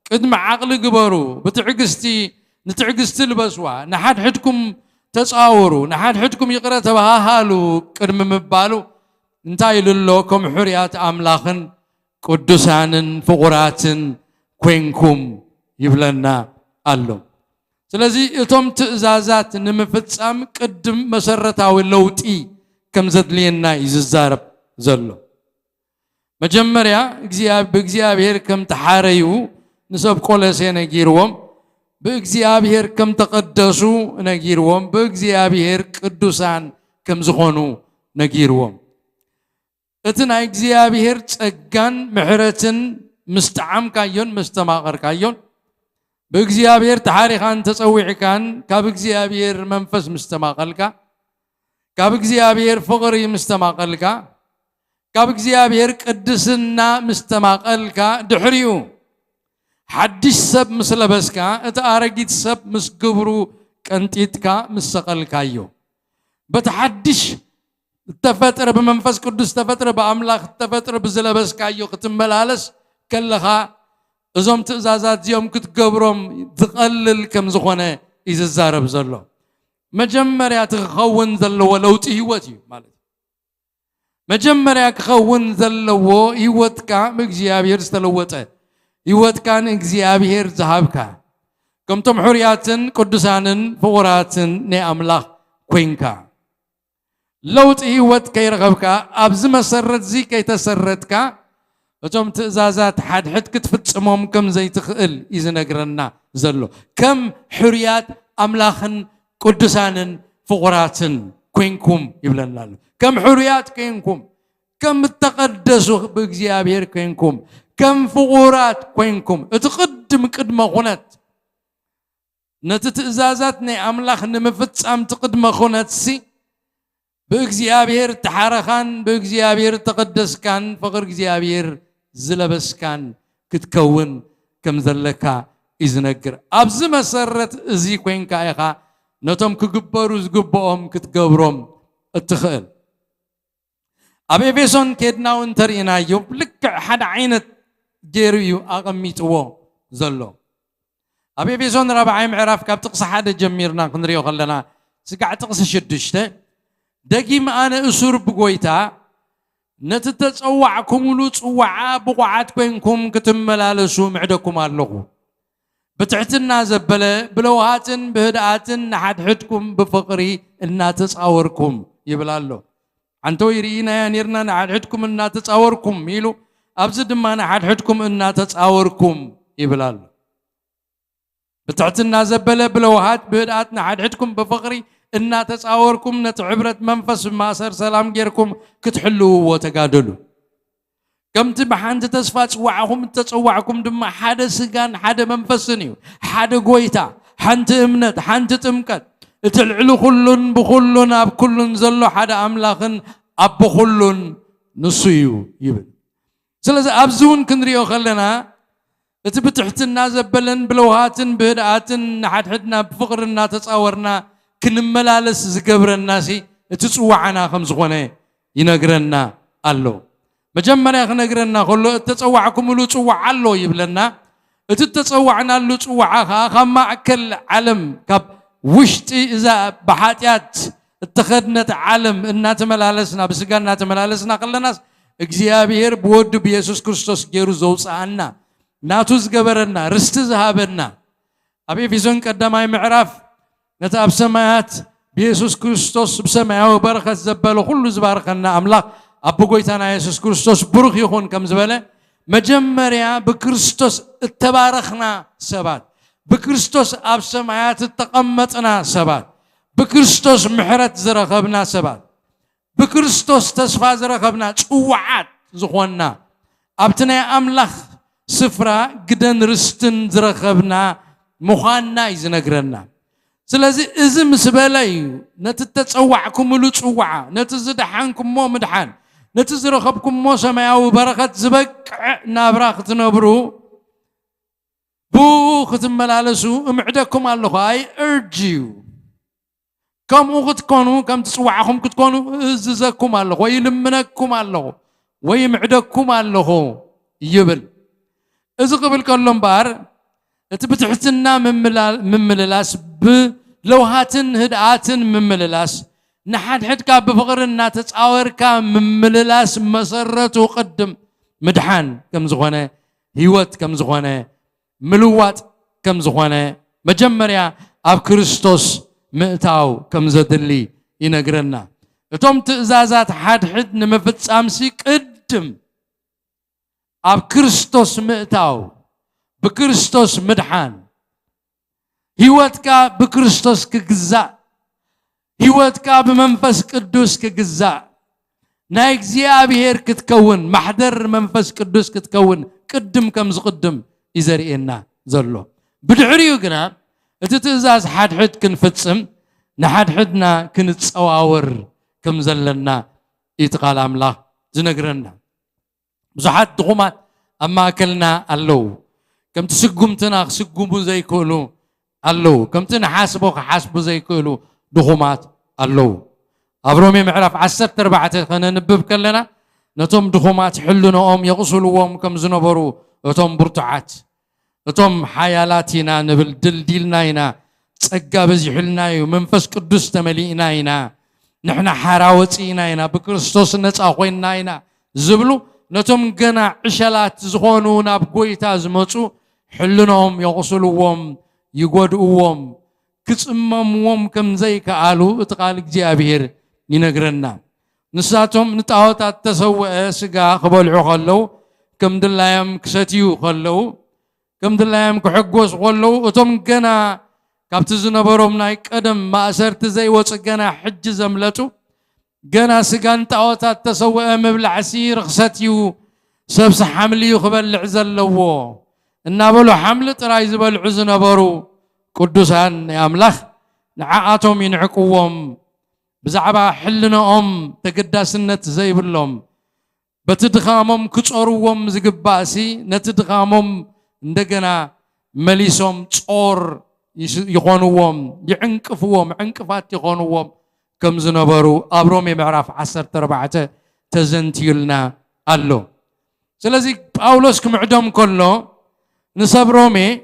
ቅድሚ ዓቕሊ ግበሩ ብትዕግስቲ ንትዕግስቲ ልበስዋ ንሓድሕድኩም ተፃወሩ ንሓድሕድኩም ይቕረ ተባሃሉ ቅድሚ ምባሉ እንታይ ኢሉሎ ከም ሕሩያት ኣምላኽን ቅዱሳንን ፍቁራትን ኮይንኩም ይብለና ኣሎ ስለዚ እቶም ትእዛዛት ንምፍጻም ቅድም መሰረታዊ ለውጢ ከም ዘድልየና ይዝዛረብ ዘሎ መጀመርያ ብእግዚአብሔር ከም ተሓረዩ ንሰብ ቆሎሴ ነጊርዎም በእግዚአብሔር ከም ተቀደሱ ነጊርዎም በእግዚአብሔር ቅዱሳን ከም ዝኾኑ ነጊርዎም እቲ ናይ እግዚአብሔር ጸጋን ምሕረትን ምስተዓምካዮን ምስተማቐርካዮን በእግዚአብሔር ተሓሪኻን ተጸዊዕካን ካብ እግዚአብሔር መንፈስ ምስተማቐልካ ካብ እግዚአብሔር ፍቕሪ ምስተማቐልካ ካብ እግዚአብሔር ቅድስና ምስተማቐልካ ድሕሪኡ ሓድሽ ሰብ ምስለበስካ እቲ ኣረጊት ሰብ ምስ ግብሩ ቀንጢጥካ ምሰቐልካዮ በቲ ሓድሽ ተፈጥረ በመንፈስ ቅዱስ ተፈጥረ በአምላኽ ተፈጥረ ብዝለበስካዮ ክትመላለስ ከለኻ እዞም ትእዛዛት እዚኦም ክትገብሮም ዝቐልል ከም ዝኾነ ይዝዛረብ ዘሎ መጀመርያ ትኸውን ዘለዎ ለውጢ ህይወት እዩ ማለት መጀመርያ ክኸውን ዘለዎ ህይወትካ ብእግዚአብሔር ዝተለወጠ ህይወትካን እግዚአብሔር ዝሃብካ ከምቶም ሕሩያትን ቅዱሳንን ፍቁራትን ናይ ኣምላኽ ኮይንካ ለውጢ ህይወት ከይረኸብካ ኣብዚ መሰረት እዚ ከይተሰረትካ እቶም ትእዛዛት ሓድሕድ ክትፍጽሞም ከም ዘይትኽእል እዩ ዝነግረና ዘሎ ከም ሕሩያት ኣምላኽን ቅዱሳንን ፍቁራትን ኮይንኩም ይብለና ኣሎ ከም ሕሩያት ኮይንኩም ከም ተቀደሱ ብእግዚአብሔር ኮይንኩም ከም ፍቁራት ኮይንኩም እቲ ቅድመ ኩነት ነቲ ትእዛዛት ናይ ኣምላኽ ንምፍጻም ትቅድመ ኩነት ሲ በእግዚአብሔር ተሓረኻን በእግዚአብሔር ተቀደስካን ፍቅር እግዚአብሔር ዝለበስካን ክትከውን ከም ዘለካ ይዝነግር ኣብዚ መሰረት እዚ ኮይንካ ኢኻ ነቶም ክግበሩ ዝግብኦም ክትገብሮም እትኽእል ኣብ ኤፌሶን ኬድናው እንተሪእናዮ ልክዕ ሓደ ዓይነት ገይሩ እዩ ኣቐሚጥዎ ዘሎ ኣብ ኤፌሶን 4ይ ምዕራፍ ካብ ጥቕሲ 1 ጀሚርና ክንሪኦ ከለና ስጋዕ ጥቕሲ 6 ደጊም ኣነ እሱር ብጎይታ ነቲ ተፀዋዕኩምሉ ፅዋዓ ብቑዓት ኮይንኩም ክትመላለሱ ምዕደኩም ኣለኹ ብትሕትና ዘበለ ብለውሃትን ብህድኣትን ንሓድሕድኩም ብፍቕሪ እናተፃወርኩም ይብል ኣሎ አንተ ይሪና ነርና ንሓድሕድኩም እናተፃወርኩም ኢሉ ኣብዚ ድማ ንሓድሕድኩም እናተፃወርኩም ይብል ኣሎ ብትሕትና ዘበለ ብለውሃት ብህድኣት ንሓድሕድኩም ብፍቕሪ እናተፃወርኩም ነቲ ሕብረት መንፈስ ማእሰር ሰላም ጌርኩም ክትሕልውዎ ተጋደሉ ከምቲ ብሓንቲ ተስፋ ፅዋዕኹም ተፀዋዕኩም ድማ ሓደ ስጋን ሓደ መንፈስን እዩ ሓደ ጎይታ ሓንቲ እምነት ሓንቲ ጥምቀት እቲ ልዕሊ ኩሉን ብኩሉን ኣብ ኩሉን ዘሎ ሓደ ኣምላኽን ኣብ ኩሉን ንሱ እዩ ይብል ስለዚ ኣብዚ እውን ክንሪኦ ከለና اتبتحتنا زبلن بلوهاتن بهداتن حد حدنا بفقرنا تصاورنا كنملالس زقبرنا سي تصوعنا خمس غونه ينقرنا الله مجمريا خنقرنا كله تصوعكم لو تصوع الله يبلنا اتتصوعنا لو تصوعها خما اكل علم كب وشتي اذا بحاتيات اتخذنا عالم ان تملالسنا بسقنا تملالسنا قلناس እግዚአብሔር በወዱ በኢየሱስ ክርስቶስ ገሩ ዘውፃና ናቱዝ ገበረና ርስት ዘሃበና አብ ኤፌሶን ቀዳማይ ምዕራፍ ነታብ ሰማያት በኢየሱስ ክርስቶስ በሰማያዊ በረከት ዘበለ ሁሉ ዝባርከና አምላክ አብ ጎይታና ኢየሱስ ክርስቶስ ብሩክ ይሁን ከም ዝበለ መጀመሪያ በክርስቶስ ተባረኽና ሰባት በክርስቶስ አብ ሰማያት ተቀመጥና ሰባት በክርስቶስ ምሕረት ዝረኸብና ሰባት بكريستوس تسفى زرخبنا صوعات زخونا ابتنا املاخ سفرا قدن رستن زرخبنا مخانا يزنغرنا سلازي ازم سبلاي نتتصوعكم لو صوعا نتزدحانكم مو مدحان نتزرخبكم مو سماياو بركات زبق نابراخ تنبرو بو ختملالسو امعدكم الله اي urge you كم وقت كونوا كم تسوعهم كتكونوا ززكم الله ويلمنكم الله ويمعدكم الله يبل إذا قبل كلهم بار تبتحتنا من مللاس بلوهاتن هداتن من مللاس نحد حد كاب بفقرنا تتصاور كام من مللاس مسرت وقدم مدحان كم زخانة هيوت كم زخانة ملوات كم زخانة مجمريا أب كريستوس مئتاو كم زدلي ينقرنا اتوم تأزازات حد حد نمفتس امسي قدم اب كريستوس مئتاو بكريستوس مدحان هيوتكا بكريستوس كجزاء هيوتكا بمنفس قدوس كجزاء ناي እግዚአብሔር ክትከውን محضر منفس قدوس ክትከውን قدم كم زقدم يزرينا زلو بدعريو ግና እቲ ትእዛዝ حد حد ክንፍጽም نحد حدنا كنتصواور كم زلنا يتقال املاح زنغرنا بزحات دغمات اما اكلنا الله كم تسقمتنا سقمو زي كولو الله كم تنحاسبو حاسبو زي كولو دغمات الله ابرومي معرف 14 خنا نبب كلنا نتوم دغمات حلناهم يغسلوهم كم زنبرو اتوم برتعات اتوم حيالاتنا نبل دلدلناينا ጸጋ በዚህልናዩ መንፈስ ቅዱስ ተመሊእናይና ንሕና ሓራወፂናይና በክርስቶስ ነፃ ኮይናይና ዝብሉ ነቶም ገና ዕሸላት ዝኾኑ ናብ ጎይታ ዝመጹ ሕልኖም ይغسلዎም ይጎድኡዎም ክጽመምዎም ከም ዘይከኣሉ እቲ ቃል እግዚአብሔር ይነግረና ንሳቶም ንጣዖታት ተሰውዐ ስጋ ክበልዑ ከለው ከም ድላዮም ክሰትዩ ከለው ከም ድላዮም ክሕጎስ ከለው እቶም ገና ካብቲ ዝነበሮም ናይ ቀደም ማእሰርት ዘይወጽገና ሕጅ ዘምለጡ ገና ስጋን ጣዖታት ተሰውዐ መብላዕሲ ርኽሰትዩ ሰብስ ሓምልዩ ክበልዕ ዘለዎ እናበሉ ሓምሊ ጥራይ ዝበልዑ ዝነበሩ ቅዱሳን ኣምላኽ ንዓኣቶም ይንዕቅዎም ብዛዕባ ሕልነኦም ተገዳስነት ዘይብሎም በቲ ድኻሞም ክጾርዎም ዝግባእሲ ነቲ ድኻሞም እንደገና መሊሶም ጾር يخونوهم يعنقفوهم عنقفات يخونوهم كم زنبروا أبرومي معرف 14 تزنتيلنا الله سلازي باولوس كمعدوم كله نصبرومي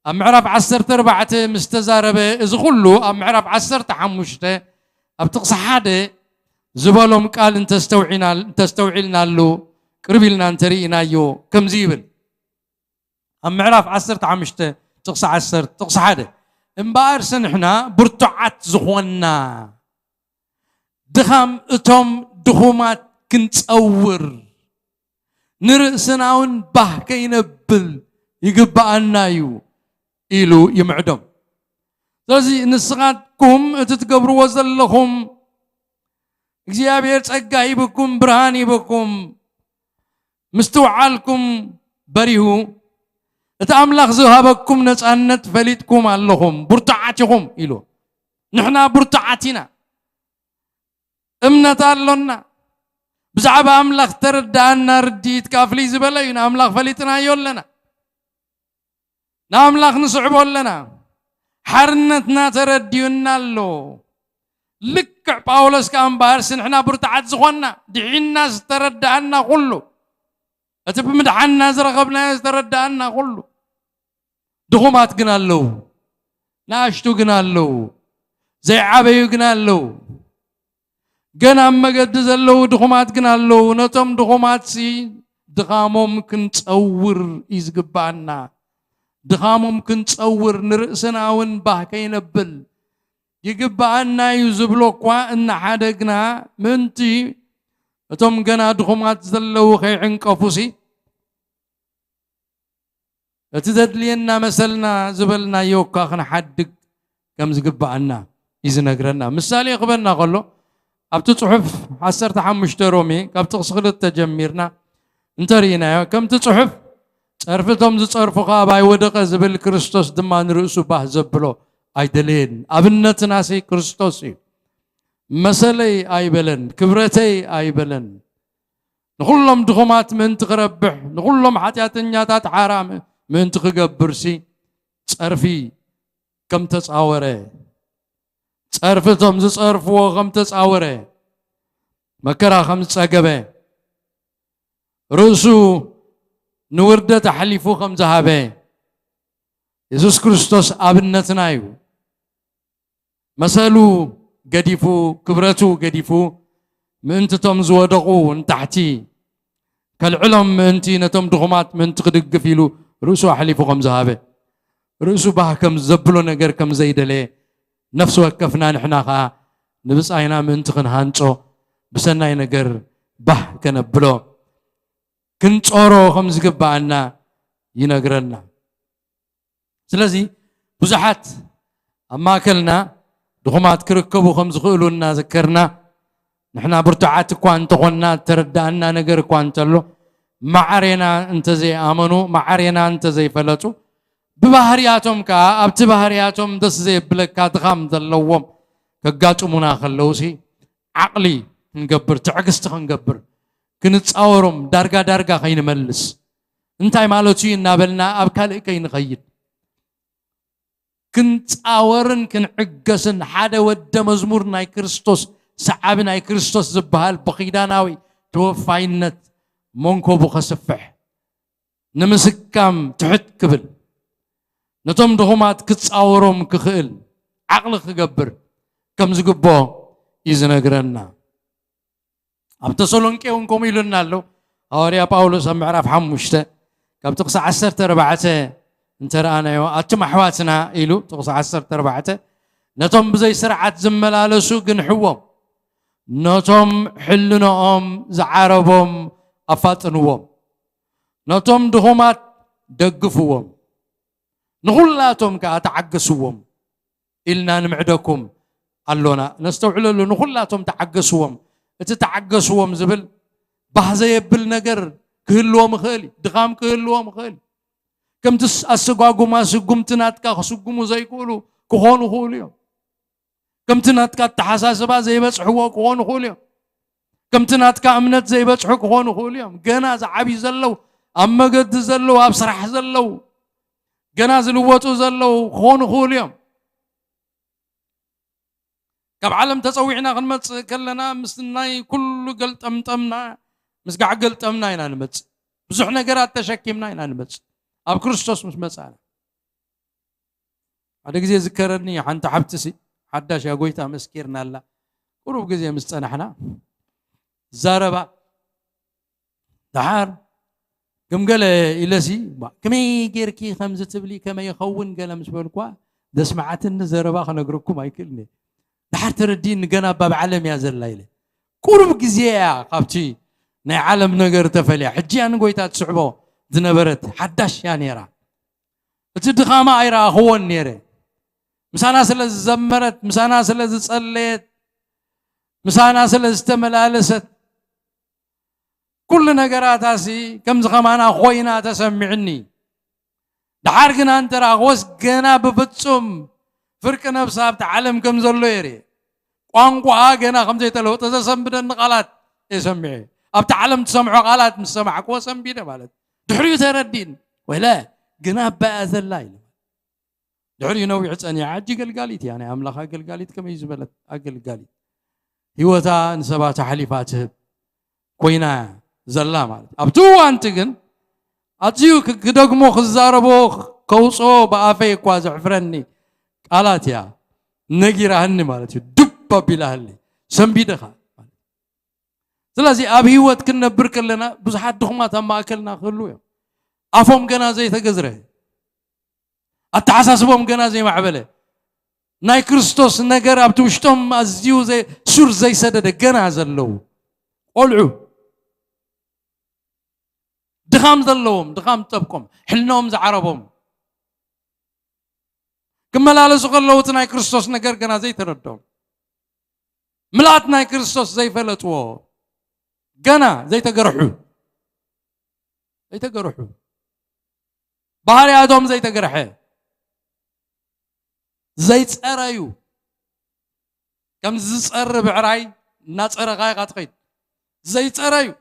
معرف 14 مستزاربه إذ كله معرف 15 أبتقص حدا زبالهم قال انت تستوعينا له قربيلنا انترينا يو كم زيبل معرف 15 تقص 10 تقص حدا امبار سنحنا برتعات زخونا دخام اتوم دخومات كنتصور نرأسناون باه كينبل يقبعنا يو إلو يمعدم لازي نسغاتكم تتقبروا وزلهم እግዚአብሔር ጸጋ ይብኩም ብርሃን ይብኩም مستوعالكم بريሁ እቲ አምላኽ ዝሃበኩም ነፃነት ፈሊጥኩም ኣለኹም ብርቱዓትኩም ኢሉ ንሕና ብርቱዓቲና እምነት ኣሎና ብዛዕባ አምላኽ ተረዳእና ርዲት ካፍሊ ዝበለ ኢና አምላኽ ፈሊጥና የለና ناملاخ نصعبو لنا حرنتنا ترديونا له لك باولس كان بارس نحنا برتعات زخونا دعينا استردعنا كله اتب مدحنا زرغبنا استردعنا كله دخومات قنا له ناشتو قنا له زي عبيو قنا له قنا مقد زلو دخومات قنا له نتم دخومات سي دخامهم كنت أور إزقبانا دخامهم كنت أور نرأسنا ونباه كي نبل يقبعنا يزبلو قوا إن حدقنا منتي نتم قنا دخومات زلو خي عنقفوسي اتزد لينا مثلنا زبلنا يوكا خنا حدق كم زقبعنا إذا قرنا مثالي قبلنا قلو أبتو صحف حسرت حمشت رومي كابتو صغلت تجميرنا انترينا كم تصحف صرفتهم تصرفوا قاباي ودق زبل كريستوس دمان رؤسو باه زبلو ايدلين ابنتنا سي كريستوسي مسلي ايبلن كبرتي ايبلن نقولهم دخمات من تغربح نقولهم حتياتنياتات حرام من تغبرسي صرفي كم تصاوره صرفتهم تصرفوا كم تصاوره مكرا خمس صقبه رؤسو نوردة حليفو خمسة هابي يسوس كريستوس أبنتنا يو مسألو قديفو كبرتو قديفو من تتم زودقو تحتي كالعلم من تي نتم دغمات من تقدق فيلو رؤسو حليفو خمسة هابي رؤسو باه كم زبلو نقر كم زيد لي نفسو وكفنا نحنا خا نبس اينا من تخن هانشو بسنا نقر باه كنبلو كنت أورو خمس قبعنا ينقرنا سلازي بزحات أما كلنا دخمات كركبو خمس خيلونا ذكرنا نحنا برتعات كوان تقولنا تردانا نقر كوان تلو معرينا انت زي آمنو معرينا انت زي فلتو ببهرياتهم كا أبت بهرياتهم دس زي بلكا دغام دلوهم كقاتو مناخ اللوسي عقلي نقبر تعقست نقبر كنت أورم درجة خين ملس انتي مالوتي نابلنا أبكالي كين خيد كنت أورن كن عجسن حدا ود مزمور ناي كريستوس سعاب ناي كريستوس زبهال بقيداناوي توفاينت مونكو بخسفح نمسكام تحت كبل نتم دهمات كنت أورم كخيل عقل خجبر كم زقبو إذن قرنا أبتسولنكي ونكم يلنا له أوريا باولوس معرف حمشته كم تقصى عسرت ربعته انت رانا يو أتم حواتنا إلو تقصى عسرت ربعته نتم بزي سرعة زملالو سوق نحوم نتم حلنا زعربهم أفاتنوهم نتم دهمات دقفوهم نخلاتهم كأتعقسوهم إلنا نمعدكم قالونا نستوعلوا له نخلاتهم تعقسوهم تتعقسوهم زبل بهذا يبل نجر كهلوهم خالي دغام كهلوهم خالي كم تس أسقاقو ما سقوم تناتكا خسقومو زي يقولوا كهونو خوليهم كم تناتكا تحساسبا زي بصحوا كهونو خوليهم كم تناتكا أمنت زي بصحوا كهونو خوليهم جناز عبي زلوا أما قد زلوا أبصرح زلوا جناز الوطو زلوا كهونو خوليهم كاب عالم تصويعنا غنمت كلنا مسناي كل قلت أمتمنا مسقع قلت أمنا ينا نمت بزحنا قرات تشكيمنا ينا نمت أب كريستوس مش مسألة هذا جزء ذكرني عن تعبتسي حداش يا قويتا مسكيرنا لا قروب جزء مستنحنا زاربا دحار كم قال إلسي كم يجير كي خمسة تبلي كم يخون قال مش بقولكوا ده سمعت إن زاربا خلنا نقولكم ما يكلني دحار تردين جنا باب علم يا زل ليلة قروب جزء قابتي نا علم نجر تفلي حجي أنا قويتا تسعبه دنبرت حداش يعني يرى تدخما يرى هو النيره مسانا سلز زمرت مسانا سلز صليت مسانا سلز تملالست كل نجراتاسي كم زخمانا خوينا تسمعني دحارقنا انت راغوس جنا ببتصم فرق نفسها بتعلم كم زلو يري قانقوا جنا خمسة تلو تسمع بدن قالات يسمعي ابتعلم تسمعوا قالات مسمعك وسم بينا مالت دحريو تردين ولا جناب بقى زلايل دحري نوي عصني عجي قلقاليت يعني املاخ قلقاليت كما يزبلت قلقاليت هيوتا نسبات حليفاته كوينا زلا مالت ابتو انت كن اتيو كدغمو خزاربو كوصو بافي كواز عفرني قالات يا نغيرهني مالت دب بلاهلي سنبيدخا سلازي اب هيوت كنبر كلنا بزحات دخمات ما اكلنا خلو افهم غنا زي تغزره اتحساسبهم غنا زي معبله ناي كريستوس نجر ابتوشتم ازيو زي سور زي سدد غنا زلو قلعو دخام زلوهم دخام طبكم حلنهم زعربهم كملالس قلوت ناي كريستوس نجر غنا زي تردهم ملات ناي كريستوس زي فلتو غنا زي تجرحو زي تجرحو بحري ادم زي تجرحه زي تصرايو كم زصر بعراي ناصر غاي قاتقيت زي تصرايو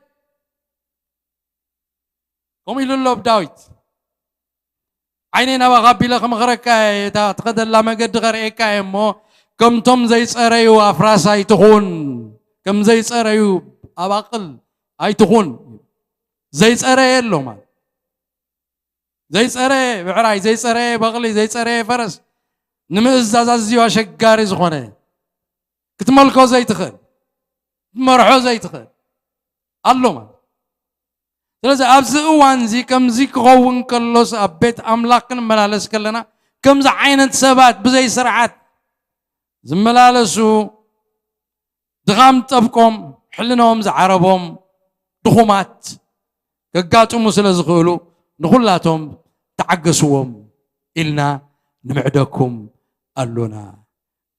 قوم يلو بداويت عينينا بغبي لكم غركا تقدر لا مقد غريكا يمو كم توم زي تصرايو افراساي تخون كم زي تصرايو اباقل اي تخون زي تصراي يلو مال زي تصراي بعراي زي تصراي بغلي زي تصراي فرس نمزاز ازيو اشغاري زخونه كتملكو زي تخل مرحو زي تخل الله ما لذا ابز اوان زي كم زي كون كلوس ابيت املاكن ملالس كلنا كم ز عينت سبات بزي سرعات زملالسو دغام طبكم حلنهم زعربهم دخومات كقاطمو سلازخولو نخلاتهم تعقسوهم إلنا نمعدكم اللونا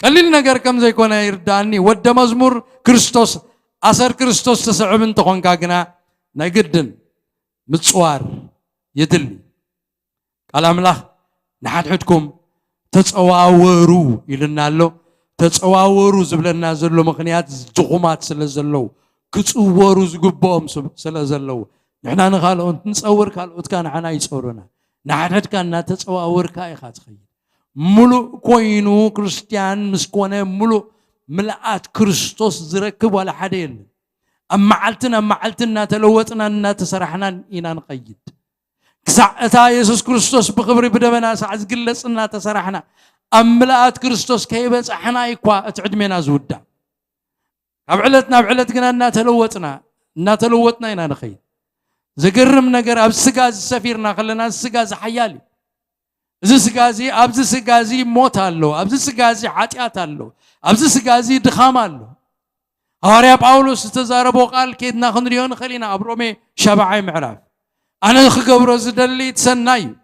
قليل نجار كم زي كنا يرداني ود مزمور كريستوس أثر كريستوس تسعب انتقون كاغنا نجدن متصوار يدلي كلام الله نحد حدكم تتصواورو إلنا له تتصواورو زبلنا زلو مخنيات زخومات سلازلو كتصورو زقبهم سلازلو نحنا نخالو نتصور كالوت كان عنا يصورنا نحد كان تتصواور كاي خاتخي ملو كوينو كريستيان مسكونه ملو ملأت كريستوس زركب ولا حدين أما معلتنا تلوتنا تسرحنا إنا نقيد ساعتها يسوع كريستوس بخبر بدمنا ساعة قلصنا تسرحنا أملأت كريستوس كيبس احنا يكوا تعدمنا زودا بعلتنا تلوتنا إنا نقيد زقرم نجر أبز سجاز سفيرنا خلنا السجاز حيالي أبز سجازي أبز سجازي موت الله أبز سجازي حاتيات الله أبز سجازي دخام الله هاريا باولوس تزاربو قال كيدنا خنريون خلينا أبرومي شبعي معرف أنا خقبرو زدلي تسناي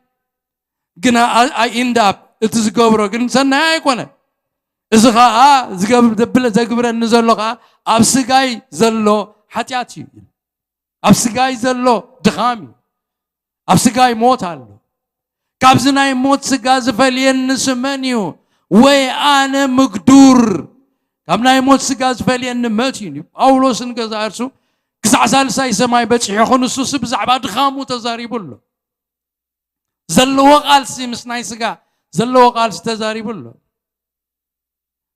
قنا أي إنداب تزقبرو قنا تسناي كونه إذا زقبر زقبر النزلقة أبز سجاي زلو حاتياتي أبسجاي زلو دخامي أبسجاي موت الله كابزناي موت سجاز فلين نسمانيو وي أنا مقدور كابناي موت سجاز فلين نماتيني أولوس نجزارسو كسعسال ساي سماي بتش يخون السوس بزعبا دخامو تزاري بلو زلو قال سي مسناي سجا زلو قال تزاري بلو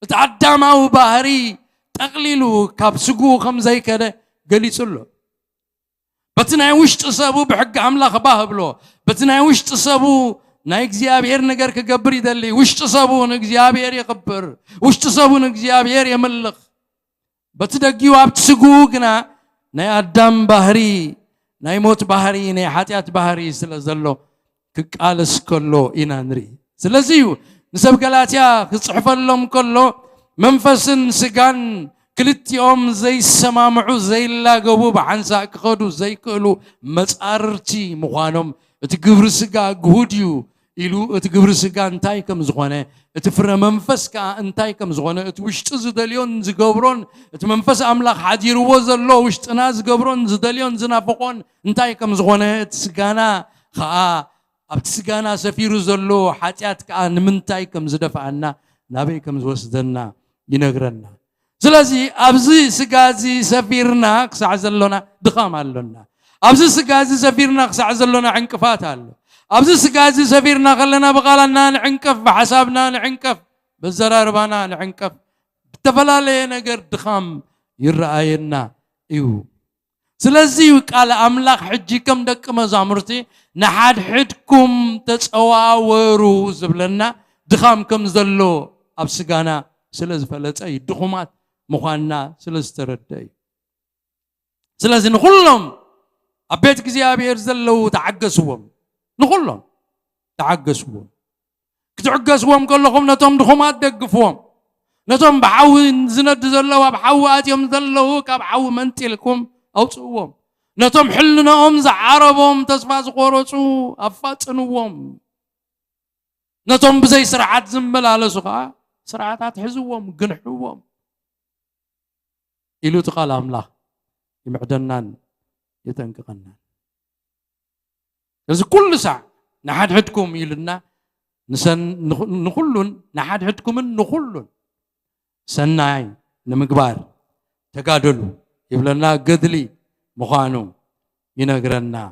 تعدماو بحري تقليلو كابسجو خمزي كده قليسلو بتناي وش تصابو بحق عملاق باهبلو بتناي وش تصابو ناي اغزيابير نجر كقبر يدلي وش تصابو نغزيابير يقبر وش تصابو نغزيابير يملق بتدقيو ابتسقوقنا ناي ادم بحري ناي موت بحري ناي حاتيات بحري سلازلو كقالس كله إنا نري سلازيو نسب قلاتيا كصحف لهم كله منفسن سجان كلتيوم زي السمامعو زي اللاقبو بعنسا كخدو زي كلو مسارتي مخانم اتقبر سقا قهوديو إلو اتقبر سقا انتاي كم زغانه اتفر منفس كا انتاي كم زغانه اتوشت زدليون زقبرون اتمنفس املاق حدير وزلو وشتنا زقبرون زدليون زنافقون انتاي كم زغانه اتسقانا خاا ابتسقانا سفيرو زلو حاتيات كا نمنتاي كم زدفعنا نابي كم زوسدنا ينقرنا سلازي أبزي سجازي سفيرنا كسعزلنا دخام علونا أبزي سجازي سفيرنا كسعزلنا عنكفات علو أبز سجاز سفيرنا خلنا بقالنا نعنكف بحسابنا نعنكف بالزراربنا نعنكف تفلالي نجر دخام يرأينا إيو سلزي قال أملاك حجكم دك مزامرتي نحد حدكم تسواورو زبلنا دخامكم زلو أبسجانا سلز فلت أي دخومات مخانا سلز تردي سلز نخلهم أبيت كزيابي يرزلو تعجسوهم نخلهم تعجسوهم كتعجسوهم كلهم نتوم دخومات دقفوهم نتوم بحاول زند زلوا بحاول يوم زلوا كبحاول منتلكم أو صوم نتوم حلنا زعربهم تصفى قرصو أفاتنوهم نتوم بزي سرعات زمل على سقا سرعات حزوهم قنحوهم إلو تقال أملا يمعدنان يتنققنا لذا كل ساعة نحد حدكم يلنا نسن نخلون نحد حدكم نخلون سناي نمقبار تقادلوا يبلنا قدلي مخانو ينقرنا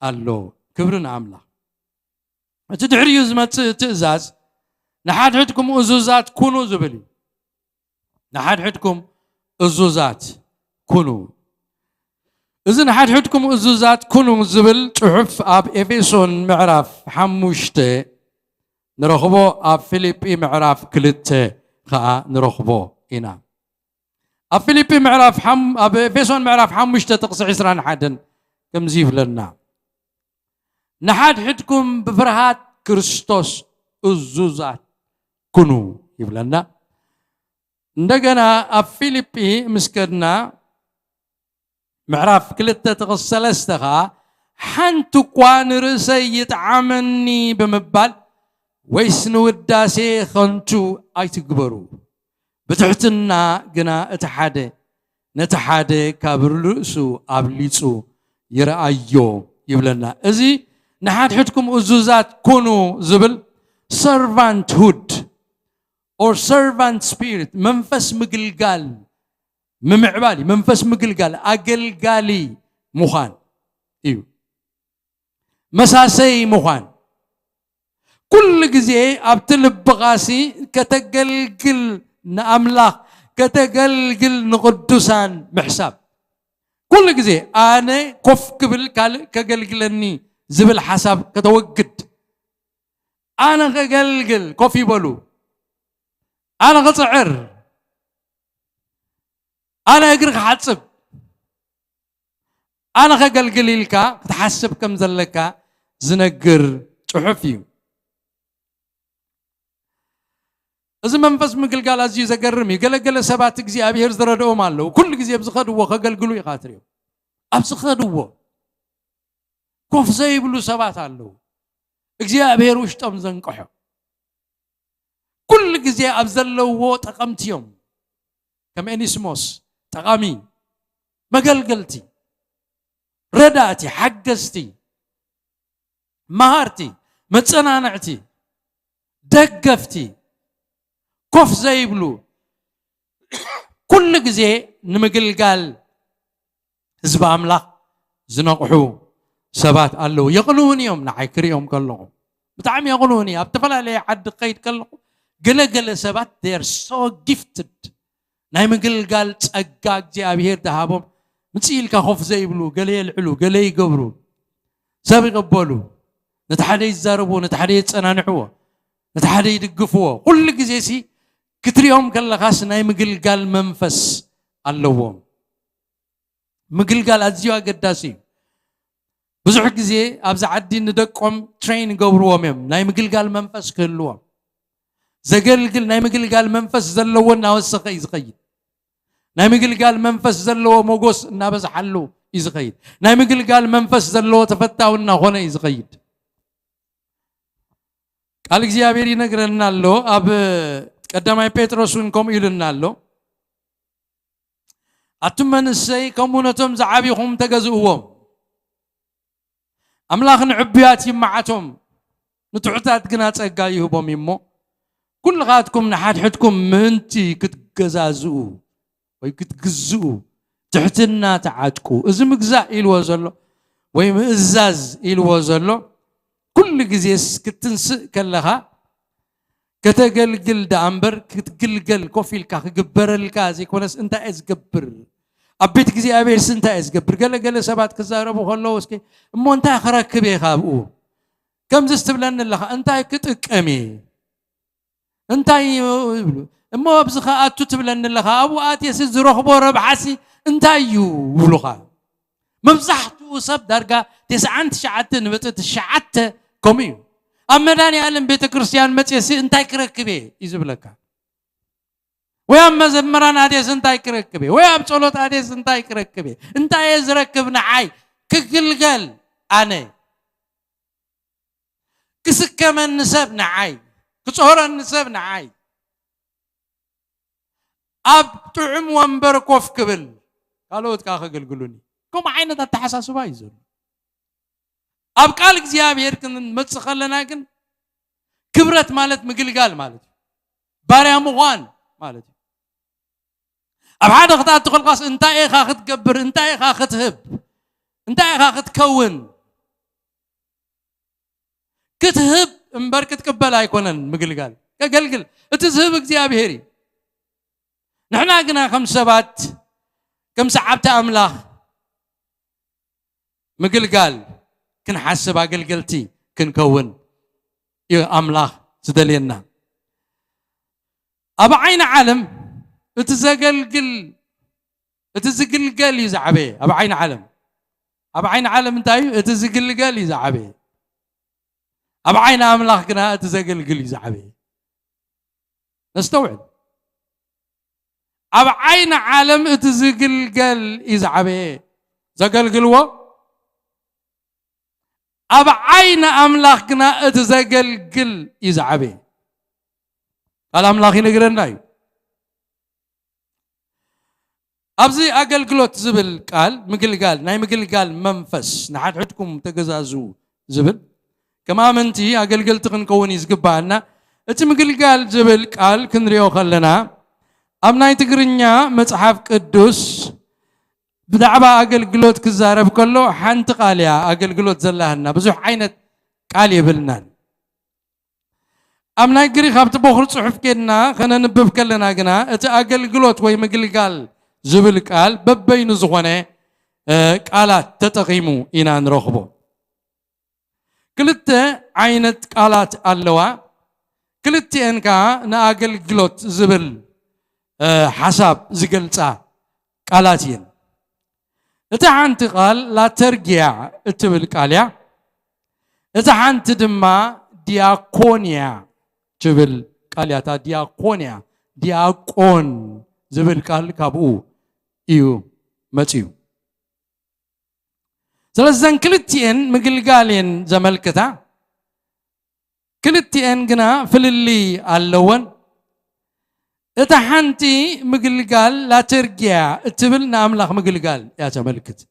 الله كبرنا عملا تدعري يزمة تأزاز نحد حدكم أزوزات كونوا زبلي نحد حدكم أزوزات كونوا إذن نحد حدكم أزوزات كونوا زبل تحف أب إفيسون معرف حموشته نرخبو أب فيليبي معرف كلته خا نرخبو إنا أفيليبي معرف أب إفيسون معرف حموشته تقص عسران حدن كم زيف لنا نحد حدكم بفرهات كريستوس الزوزات كنو يبلنا ندقنا أفيليبي مسكرنا معرف كلتا تغسلستها حنتو قوان رسي يتعامني بمبال ويسنو الداسي خنتو أي تقبرو بتحتنا قنا اتحادي نتحادي كابر رأسو أبليسو يرأيو يبلنا ازي نحاد حدكم أزوزات كونو زبل servanthood or servant spirit منفس مقلقال ممعبالي منفس مقلقال أقلقالي مخان إيو مساسي مخان كل جزء أبتلب بغاسي كتقلقل نأملاق كتقلقل نقدسان محساب كل جزء أنا كف قبل كقلقلني زبل حساب كتوقد أنا كقلقل كوفي بلو أنا قطعر أنا أقرق حسب أنا كقلقل لك تحسب كم زلك زنقر تحفيو إذا منفس مقلقال أزيز أقرمي قلقل سبات جزي أبي هرز ردو مالو وكل جزي أبزخدوه خقلقلو يقاتريو أبزخدوه كوف زي بلو سبات علو جزي أبي هروش تمزن قحو كل جزي أبزلو تقمتيوم كم إنسموس تقامي مقلقلتي رداتي حقستي مهارتي متصنانعتي دقفتي كوف زي بلو كل جزء نمقلقال زب أملاق زنقحو سبات قالو يقولون يوم نحيكري يوم كلهم بتعم يقولوني أبتفل عليه حد قيد كلهم قل سبات they're so gifted نايم قلقال تأقاق زي أبيهر دهابهم متسيل كخوف زي بلو قل يلعلو قل يقبرو سابق قبولو نتحدي يزاربو نتحدي يتسنانحو نتحدي يدقفو كل جزء سي كتريهم كلا خاص ناي مقلقال منفس اللوهم مقلقال أزيو قداسي بزح جزي أبز عدي ندقهم ترين قبروهم يم ناي مقلقال منفس كلوهم زقلقل ناي مقلقال منفس زلوا ناوسق يزقيد ناي مقلقال منفس زلوا موقوس نابز حلو يزقيد ناي مقلقال منفس زلوا تفتاو هنا يزقيد قال እግዚአብሔር ይነግረናል አብ ቀዳማይ ጴጥሮስን ከም ይልናል አትመንሰይ ከሙነቶም ዘዓቢኹም ተገዝኡዎም አምላኽን ዕብያት ይማዓቶም ንትዑታት ግና ጸጋ ይህቦም ይሞ ኩልኻትኩም ንሓድሕድኩም ምንቲ ክትገዛዝኡ ወይ ክትግዝኡ ትሕትና ተዓጥቁ እዚ ምግዛእ ኢልዎ ዘሎ ወይ ምእዛዝ ኢልዎ ዘሎ كل جزيس كتنس كلها كتجلجل دامبر كتجلجل كوفيل كا جبر الكازي كونس انت از جبر ابيت جزي ابير سنت از جبر قال سبات كزاربو خلو اسكي امو انت خركب يخابو كم زستبلن لها انت كتقمي انت امو ابزخا اتو تبلن لها ابو اتي سزرخبو ربحسي انت يو بلوخا مبزحتو سب درجه 99 نبتت شعت كومي اما داني علم بيت كريستيان متيسي انتي كركبي يزبلك ويا مزمران اديس انتي كركبي ويا بصلوت اديس انتي كركبي انتي يزركبنا عاي كغلغل انا كسكمن نسبنا عاي كصورن نسبنا عاي اب طعم وانبر كوف كبل قالوت كاخ غلغلوني كم عينه تحساسوا يزول اب قال እግዚአብሔር كن متصخلنا كن كبرت مالت مقلقال مالت باريا مغوان مالت اب حدا خطات تخلقاس انت اي خا تقبر انت اي خا تهب انت اي خا تكون كتهب امبرك تقبل ايكونن مقلقال كقلقل اتزهب እግዚአብሔርي نحنا قنا خمس سبات كم سعبت املاح مقلقال كن حسب اقلقلتي كن كون يا املاح زدلينا ابا عين عالم اتزقلقل يزعبي ابا عين عالم انتاي اتزقلقل يزعبي ابا عين املاح كنا اتزقلقل يزعبي نستوعب ابا عين عالم اتزقلقل يزعبي زقلقلوا ابا عين املاخنا اتزقلقل يزعبي قال املاخي نغرنا ابزي اقلقلوت زبل قال مقلقال ناي مقلقال منفس نحد عندكم تجزازو زبل كما منتي اقلقلت كنكون يزقبانا اتي مقلقال زبل قال كنريو خلنا ام ناي تغرنيا مصحف قدوس بدعبا اقلقلوت كزارب كله حنت قاليا اقلقلوت زلاهنا بزح عينت قال يبلنا امنا يقري خابت بخر صحف كنا خنا نبب كلنا قنا ات اقلقلوت وي مقلقال زبل قال ببين زغونه قالات تتقيمو انا نرخبو كلت عينت قالات اللوا كلت انكا نا اقلقلوت زبل حساب زقلصا قالاتين اتحانت قال لا ترجع اتبل قاليا اتحانت دما دياكونيا تبل قاليا تا دياكونيا دياكون زبل قال كابو ايو متيو سلازن كلتين مقلقالين زملكتا كلتين قنا فللي اللون اتحانتي مقلقال لا ترجع اتبل ناملاخ مقلقال يا تملكت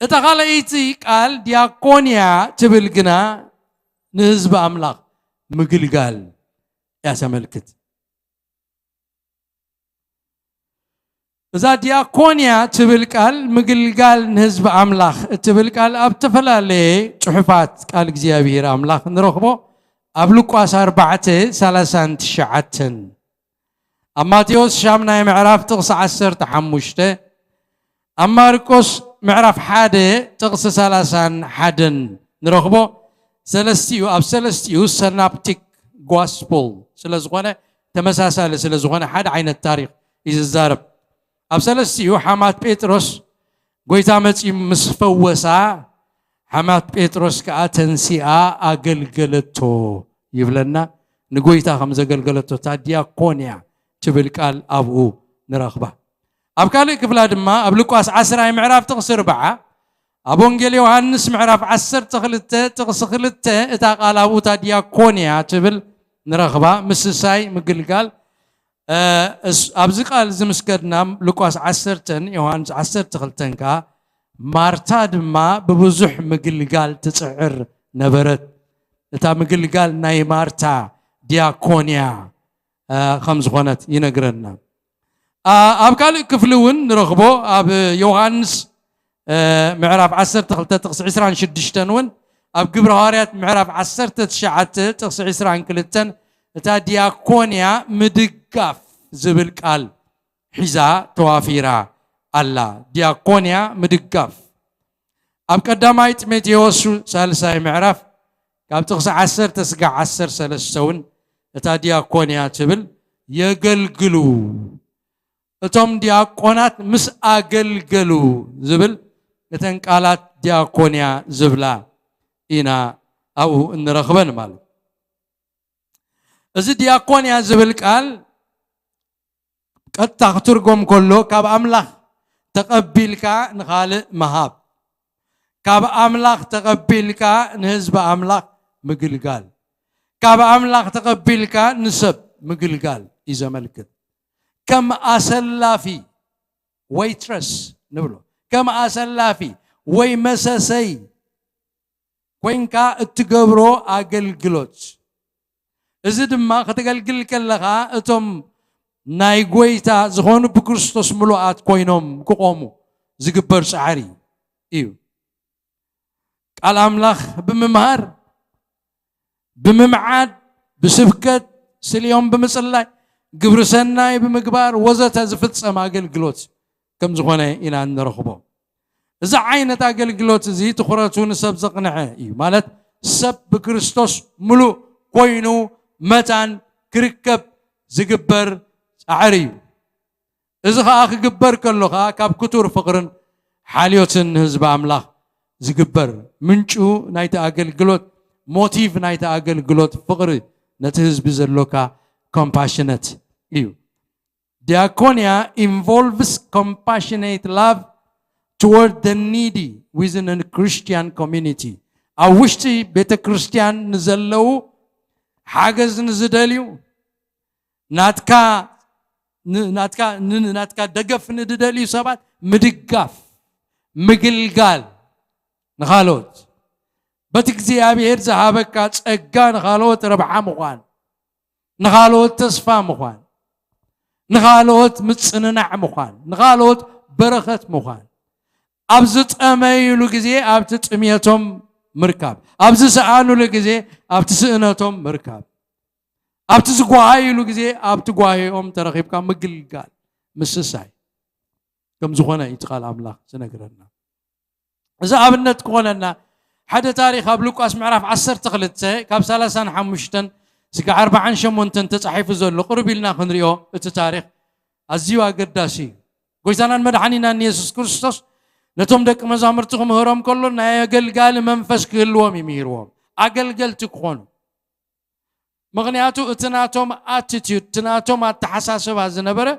اتغاليتي قال دياقونيا تبل قنا نهزب املاخ مقلقال يا تملكت اذا دياقونيا تبل قال مقلقال نهزب املاخ تبل قال ابتفلالي صحفات قال እግዚአብሔር املاخ نرخبو أبلوكواس 4:39 أماتيوس شامنا معرف تقص 10 تحمشته أماركوس معرف 1 تقص 31 نرخبو سلستيو أب سلستيو سنابتيك غوسبل سلزغونه تمساسل سلزغونه حد عين التاريخ يزارب أب سلستيو حمات بيتروس غويتا مصي مسفوسا حمات بيتروس كاتنسيا اغلغلتو يبلنا نغويتا خمس اغلغلتو تاديا كونيا تبل قال ابو نرخبا اب كالي كفلا دما اب لوقاس 10 معراف تقصر 4 ابو انجيل يوحنس معراف 10 تقصخلت اتا قال ابو تاديا كونيا تبل نرخبا مسساي مغلغال ابزي قال زمسكدنا لوقاس 10 يوحنس 10 تخلتنكا مارتا دما ببزح مقلقال تسعر نبرت اتا مقلقال ناي مارتا دياكونيا خمس غنت ينقرنا اب قال كفلون نرغبو اب يوحنس معرف 10 تقص 26 ون أب جبر هاريات معرف 10 تشعت تقص 22 تا دياكونيا مدقاف زبل قال حزا توافيرا الله دياكونيا مدقاف أب قداماي تيموثيوس ثالثاي معرف كاب تقص 10 تسقع 10 سلسون تا دياكونيا تبل يقلقلو اتم دياكونات مس اقلقلو زبل اتن قالات دياكونيا زبلا إنا أو نرخبن مال إذا دياكونيا زبل قال قد تخترقم كله كاب أملاخ تقبلك نخالق مهاب كاب أملاخ تقبلك نهزب أملاخ مقلقال كاب أملاخ تقبلك نسب مقلقال إذا ملكت كم أسلافي ويترس نقوله كم أسلافي ويمسسي وينكا اتقبرو أقلقلوت إذا دما ختقلقل كلها اتم نايقويتا زغون بكريستوس ملوات كوينوم كقومو زقبر سعري إيو قال أملاخ بممهر بممعاد بسبكت سليوم بمسلاي قبر سناي بمقبار وزت زفت سما أقلقلوت كم زغونه إنا نرخبو إذا عينت أقلقلوت زي تخرجون سب زقنعه إيو مالت سب بكريستوس ملو كوينو متان كركب زقبر عريو إذا أخ قبر كله كاب كتور فقرن حاليوتن هزب أملاخ زقبر منشو نايت أقلقلوت موتيف نايت أقلقلوت فقر نتهزب زلوكا compassionate إيو diaconia involves compassionate love toward the needy within a Christian community. أوشتي بيت كريستيان نزلوا حاجز نزدليو ناتكا دقف نددليو سبات مدقاف مقلقال نخالوت بتكزي أبي هرز هابكات أجا نخالوت ربع مخوان نخالوت تصفى مخوان نخالوت متصنع مخوان نخالوت برخت مخوان أبزت أميلو جزء أبتت أميتهم مركب أبز سألو لجزء أبت سئنتهم مركب أبت زقوايلو جزء أبت قوايهم ترخيب كم مقلقال مسساي كم زخنا يتقال أملاك سنقرنا إذا أبنت قولنا حدا تاريخ أبلوك أسمع رف 10 تقلت كاب 3 حمشتن سك 4 شمونتن تصحيف زول قرب لنا خنريو التاريخ أزيوا قداسي قويسانا مدحنينا يسوع كريستوس نتوم دك مزامرتكم هرم كله نايقل قال منفس كلهم يميروهم أقل تكونوا مغنياتو اتناتهم attitude تناتهم التحساسب هذا نبرة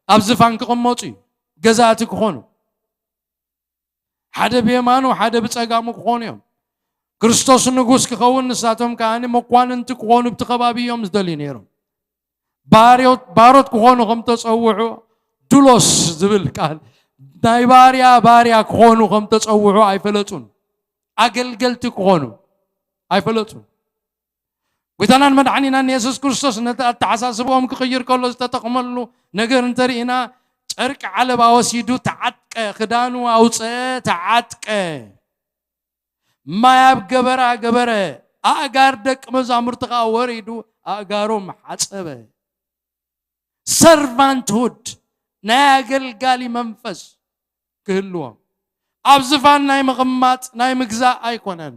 أبزفانكم موتي جزاتك خونوا حدا بيمانو حدا بتساقامو خونيهم كريستوس النقوس كخون نساتهم كاني مقوان انتك خونوا بتخبابيهم زدلينيرهم باروت كخونوا هم تصوعوا دولوس زبل قال ناي باريا كخونوا هم تصوعوا اي فلتون أقل تكخونوا اي فلتون ويتنان مدعنينا يسوع كريستوس نتحساسبهم كخير كله تتقملوا نجر انترينا ترك على باوسيدو تعتق خدانو اوص تعتق ما يبقبرا قبره اقار دق مزامرتقا وريدو اقارهم حصبه servanthood ناقل قالي منفس كلهم ابزفان ناي مقمات ناي مجزاء ايكونن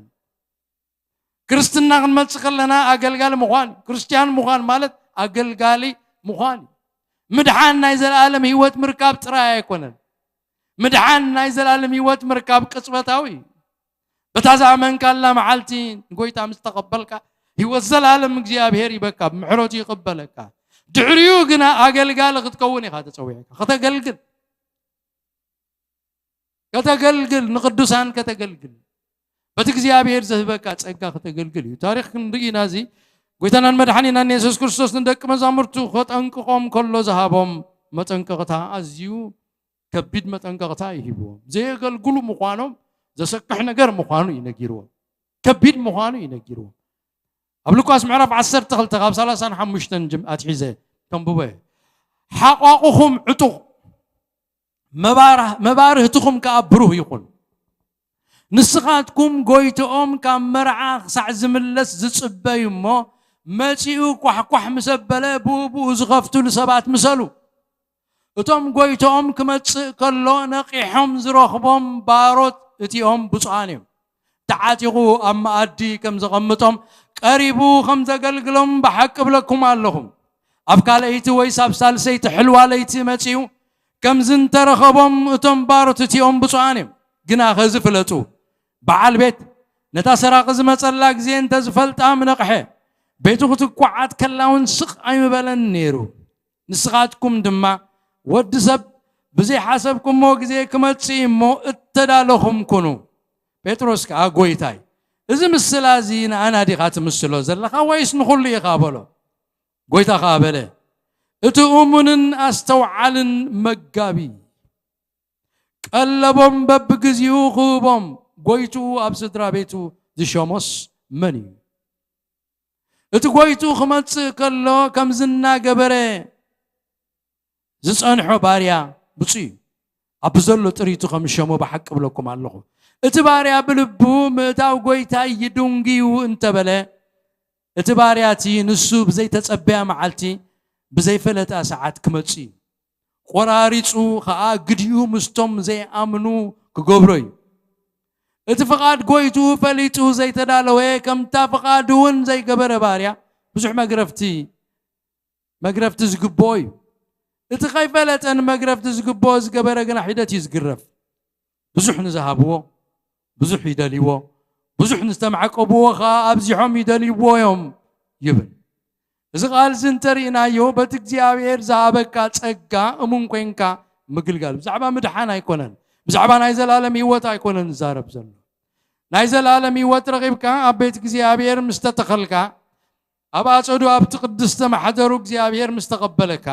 كريستنا نملصقلنا اقلقال مخان كريستيان مخان مالت اقلقالي مخان مدحان ناي زلالم هيوت مركاب ترا يكونن مدحان ناي زلالم هيوت مركاب قصبتاوي بتازا من كلا معالتين قويتا مستقبلك هيوت زلالم እግዚአብሔር ይበቃ محروت يقبلك دعريو غنا اقلقال ክትكوني خاطر تسويك ከተገልግል ንቅዱሳን ከተገልግል በቲ እግዚአብሔር ዘህበካ ጸጋ ከተገልግል ታሪክ እንዲና ዚ ጎይታናን መድኃኒና ኢየሱስ ክርስቶስ እንደቅ መዛሙርቱ ከጠንቅቆም ከሎ ዘሃቦም መጠንቀቅታ አዝዩ ከቢድ መጠንቀቅታ ይሂብዎም ዘየገልግሉ ምዃኖም ዘሰቅሕ ነገር ምዃኑ ይነግርዎም ከቢድ ምዃኑ ይነግርዎም ኣብ ሉቃስ ምዕራፍ 10 ካብ 35 ጅምዓት ሒዘ ተንብበ ሓቋቁኹም ዕጡቕ مبارهتكم كأبروه يقول ንስኻትኩም ጎይቶኦም ካብ መርዓ ክሳዕ ዝምለስ ዝጽበዩ እሞ መጺኡ ኳሕኳሕ ምሰበለ ብኡብኡ ዝኸፍቱሉ ሰባት ምሰሉ እቶም ጎይቶኦም ክመጽእ ከሎ ነቂሖም ዝረኽቦም ባሮት እቲኦም ብፁዓን እዮም ተዓጢቑ ኣብ መኣዲ ከም ዘቐምጦም ቀሪቡ ከም ዘገልግሎም ብሓቂ ብለኩም ኣለኹም ኣብ ካልአይቲ ወይ ሳብ ሳልሰይቲ ሕልዋ ለይቲ መጺኡ ከም ዝንተረኸቦም እቶም ባሮት እቲኦም ብፁዓን እዮም ግና ኸዚ ፍለጡ በዓል ቤት ነታ ሰራቕ ዝመጸላ ግዜ እንተ ዝፈልጣ ምነቕሐ ቤቱ ክትቋዓት ከላውን ስቕ ኣይምበለን ነይሩ ንስኻትኩም ድማ ወዲ ሰብ ብዘይ ሓሰብኩምሞ ግዜ ክመጽእ እሞ እተዳለኹም ኩኑ ጴጥሮስ ከዓ ጎይታይ እዚ ምስላ እዚ ንኣና ዲኻ ትምስሎ ዘለኻ ወይስ ንኹሉ ኢኻ በሎ ጎይታ ከዓ በለ እቲ እሙንን ኣስተውዓልን መጋቢ ቀለቦም በብግዚኡ ክህቦም ጎይቱ ኣብ ስድራ ቤቱ ዝሾሞስ መን እዩ እቲ ጎይቱ ክመጽእ ከሎ ከም ዝናገበረ ዝጸንሖ ባርያ ብፁዕ እዩ ኣብ ዘሎ ጥሪቱ ከም ሸሞ ብሓቂ ብለኩም ኣለኹ እቲ ባርያ ብልቡ ምእታው ጎይታ ይድንጊዩ እንተበለ እቲ ባርያቲ ንሱ ብዘይ ተጸበያ መዓልቲ ብዘይ ፈለጣ ሰዓት ክመጽእ እዩ ቆራሪጹ ከዓ ግድዩ ምስቶም ዘይኣምኑ ክገብሮ እዩ እቲ ፍቓድ ጎይቱ ፈሊጡ ዘይተዳለወ ከምታ ፍቓድ እውን ዘይገበረ ባርያ ብዙሕ መግረፍቲ ዝግብኦ እዩ እቲ ከይፈለጠን መግረፍቲ ዝግብኦ ዝገበረ ግና ሒደት እዩ ዝግረፍ ብዙሕ ንዝሃብዎ ብዙሕ ይደልይዎ ብዙሕ ንዝተማዕቀብዎ ከዓ ኣብዚሖም ይደልይዎ እዮም ይብል እዚ ቃል እንተሪእናዮ በቲ እግዚኣብሔር ዝሃበካ ጸጋ እሙን ኮንካ ምግልጋል ብዛዕባ ምድሓን ኣይኮነን ብዛዕባ ናይ ዘላለም ህይወት ኣይኮነን ዝዛረብ ዘሎ ናይ ዘላለም ህይወት ረኺብካ ኣብ ቤት እግዚኣብሔር ምስ ተተኸልካ ኣብ ኣጸዱ ኣብቲ ቅድስተ ማሕደሩ እግዚኣብሔር ምስ ተቐበለካ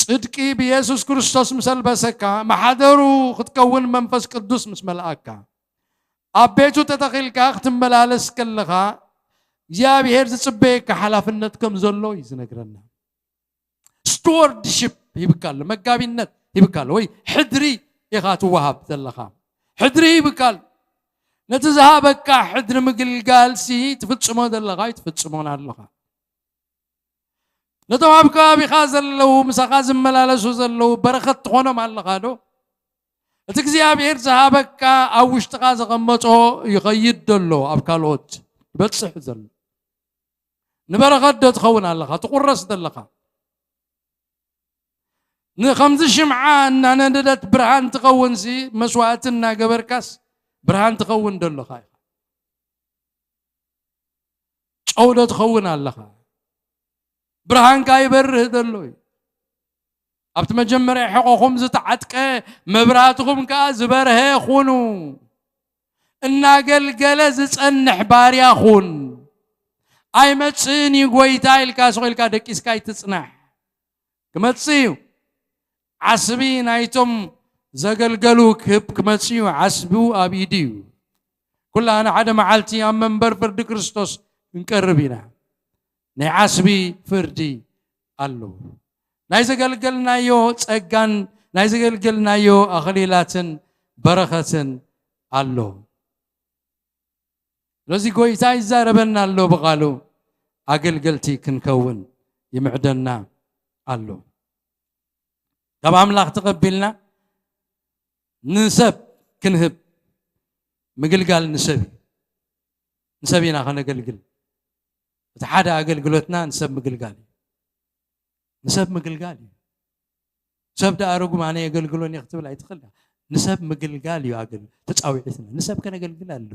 ጽድቂ ብኢየሱስ ክርስቶስ ምስ ኣልበሰካ ማሕደሩ ክትከውን መንፈስ ቅዱስ ምስ መልኣካ ኣብ ቤቱ ተተኺልካ ክትመላለስ ከለኻ እግዚአብሔር ዝጽበየካ ሓላፍነት ከም ዘሎ እዩ ዝነግረና ስቱዋርድሺፕ ይብካል መጋቢነት ይብካል ወይ ሕድሪ ኢኻ ትወሃብ ዘለኻ ሕድሪ ይብካል ነቲ ዝሃበካ ሕድሪ ምግልጋል ሲ ትፍጽሞ ዘለኻ ይትፍጽሞን ኣለኻ ነቶም ኣብ ከባቢኻ ዘለዉ ምሳኻ ዝመላለሱ ዘለዉ በረኸት ትኾኖም ኣለኻ ዶ እቲ እግዚኣብሔር ዝሃበካ ኣብ ውሽጥኻ ዘቐመጦ ይኸይድ ዘሎ ኣብ ካልኦት ይበጽሕ ዘሎ ንበረኸት ዶ ትኸውን ኣለኻ ትቁረስ ዘለኻ ንኸምዚ ሽምዓ እናነደደት ብርሃን ትኸውን ሲ መስዋዕት እናገበርካስ ብርሃን ትኸውን ዘለኻ ጨው ዶ ትኸውን ኣለኻ ብርሃንካ ይበርህ ዘሎ እዩ ኣብቲ መጀመርያ ሕቆኹም ዝተዓጥቀ መብራህትኩም ከዓ ዝበርሀ ኹኑ እናገልገለ ዝጸንሕ ባርያ ኹን ኣይመጽእን ጎይታ ኢልካ ስኺልካ ደቂስካ ይትጽናሕ ክመጽእ እዩ ዓስቢ ናይቶም ዘገልገሉ ክህብ ክመጽእ እዩ ዓስቡ ኣብ ኢድ እዩ ኩላና ሓደ መዓልቲ ኣብ መንበር ፍርዲ ክርስቶስ ክንቀርብ ኢና ናይ ዓስቢ ፍርዲ ኣሎ ናይ ዘገልገልናዮ ጸጋን ናይ ዘገልገልናዮ ኣኽሊላትን በረኸትን ኣሎ ለዚ ጎይታ ይዛረበና ኣሎ በቃሉ ኣገልገልቲ ክንከውን ይምዕደና ኣሎ ካብ ኣምላኽ ተቐቢልና ንሰብ ክንህብ ምግልጋል ንሰብ ኢና ከነገልግል እቲ ሓደ ኣገልግሎትና ንሰብ ምግልጋል ንሰብ ምግልጋል እዩ ሰብ ዳኣረጉ ማነ የገልግሎን ይኽትብል ኣይትኽእል ንሰብ ምግልጋል እዩ ኣገልግል ተጻዊዕትና ንሰብ ከነገልግል ኣሎ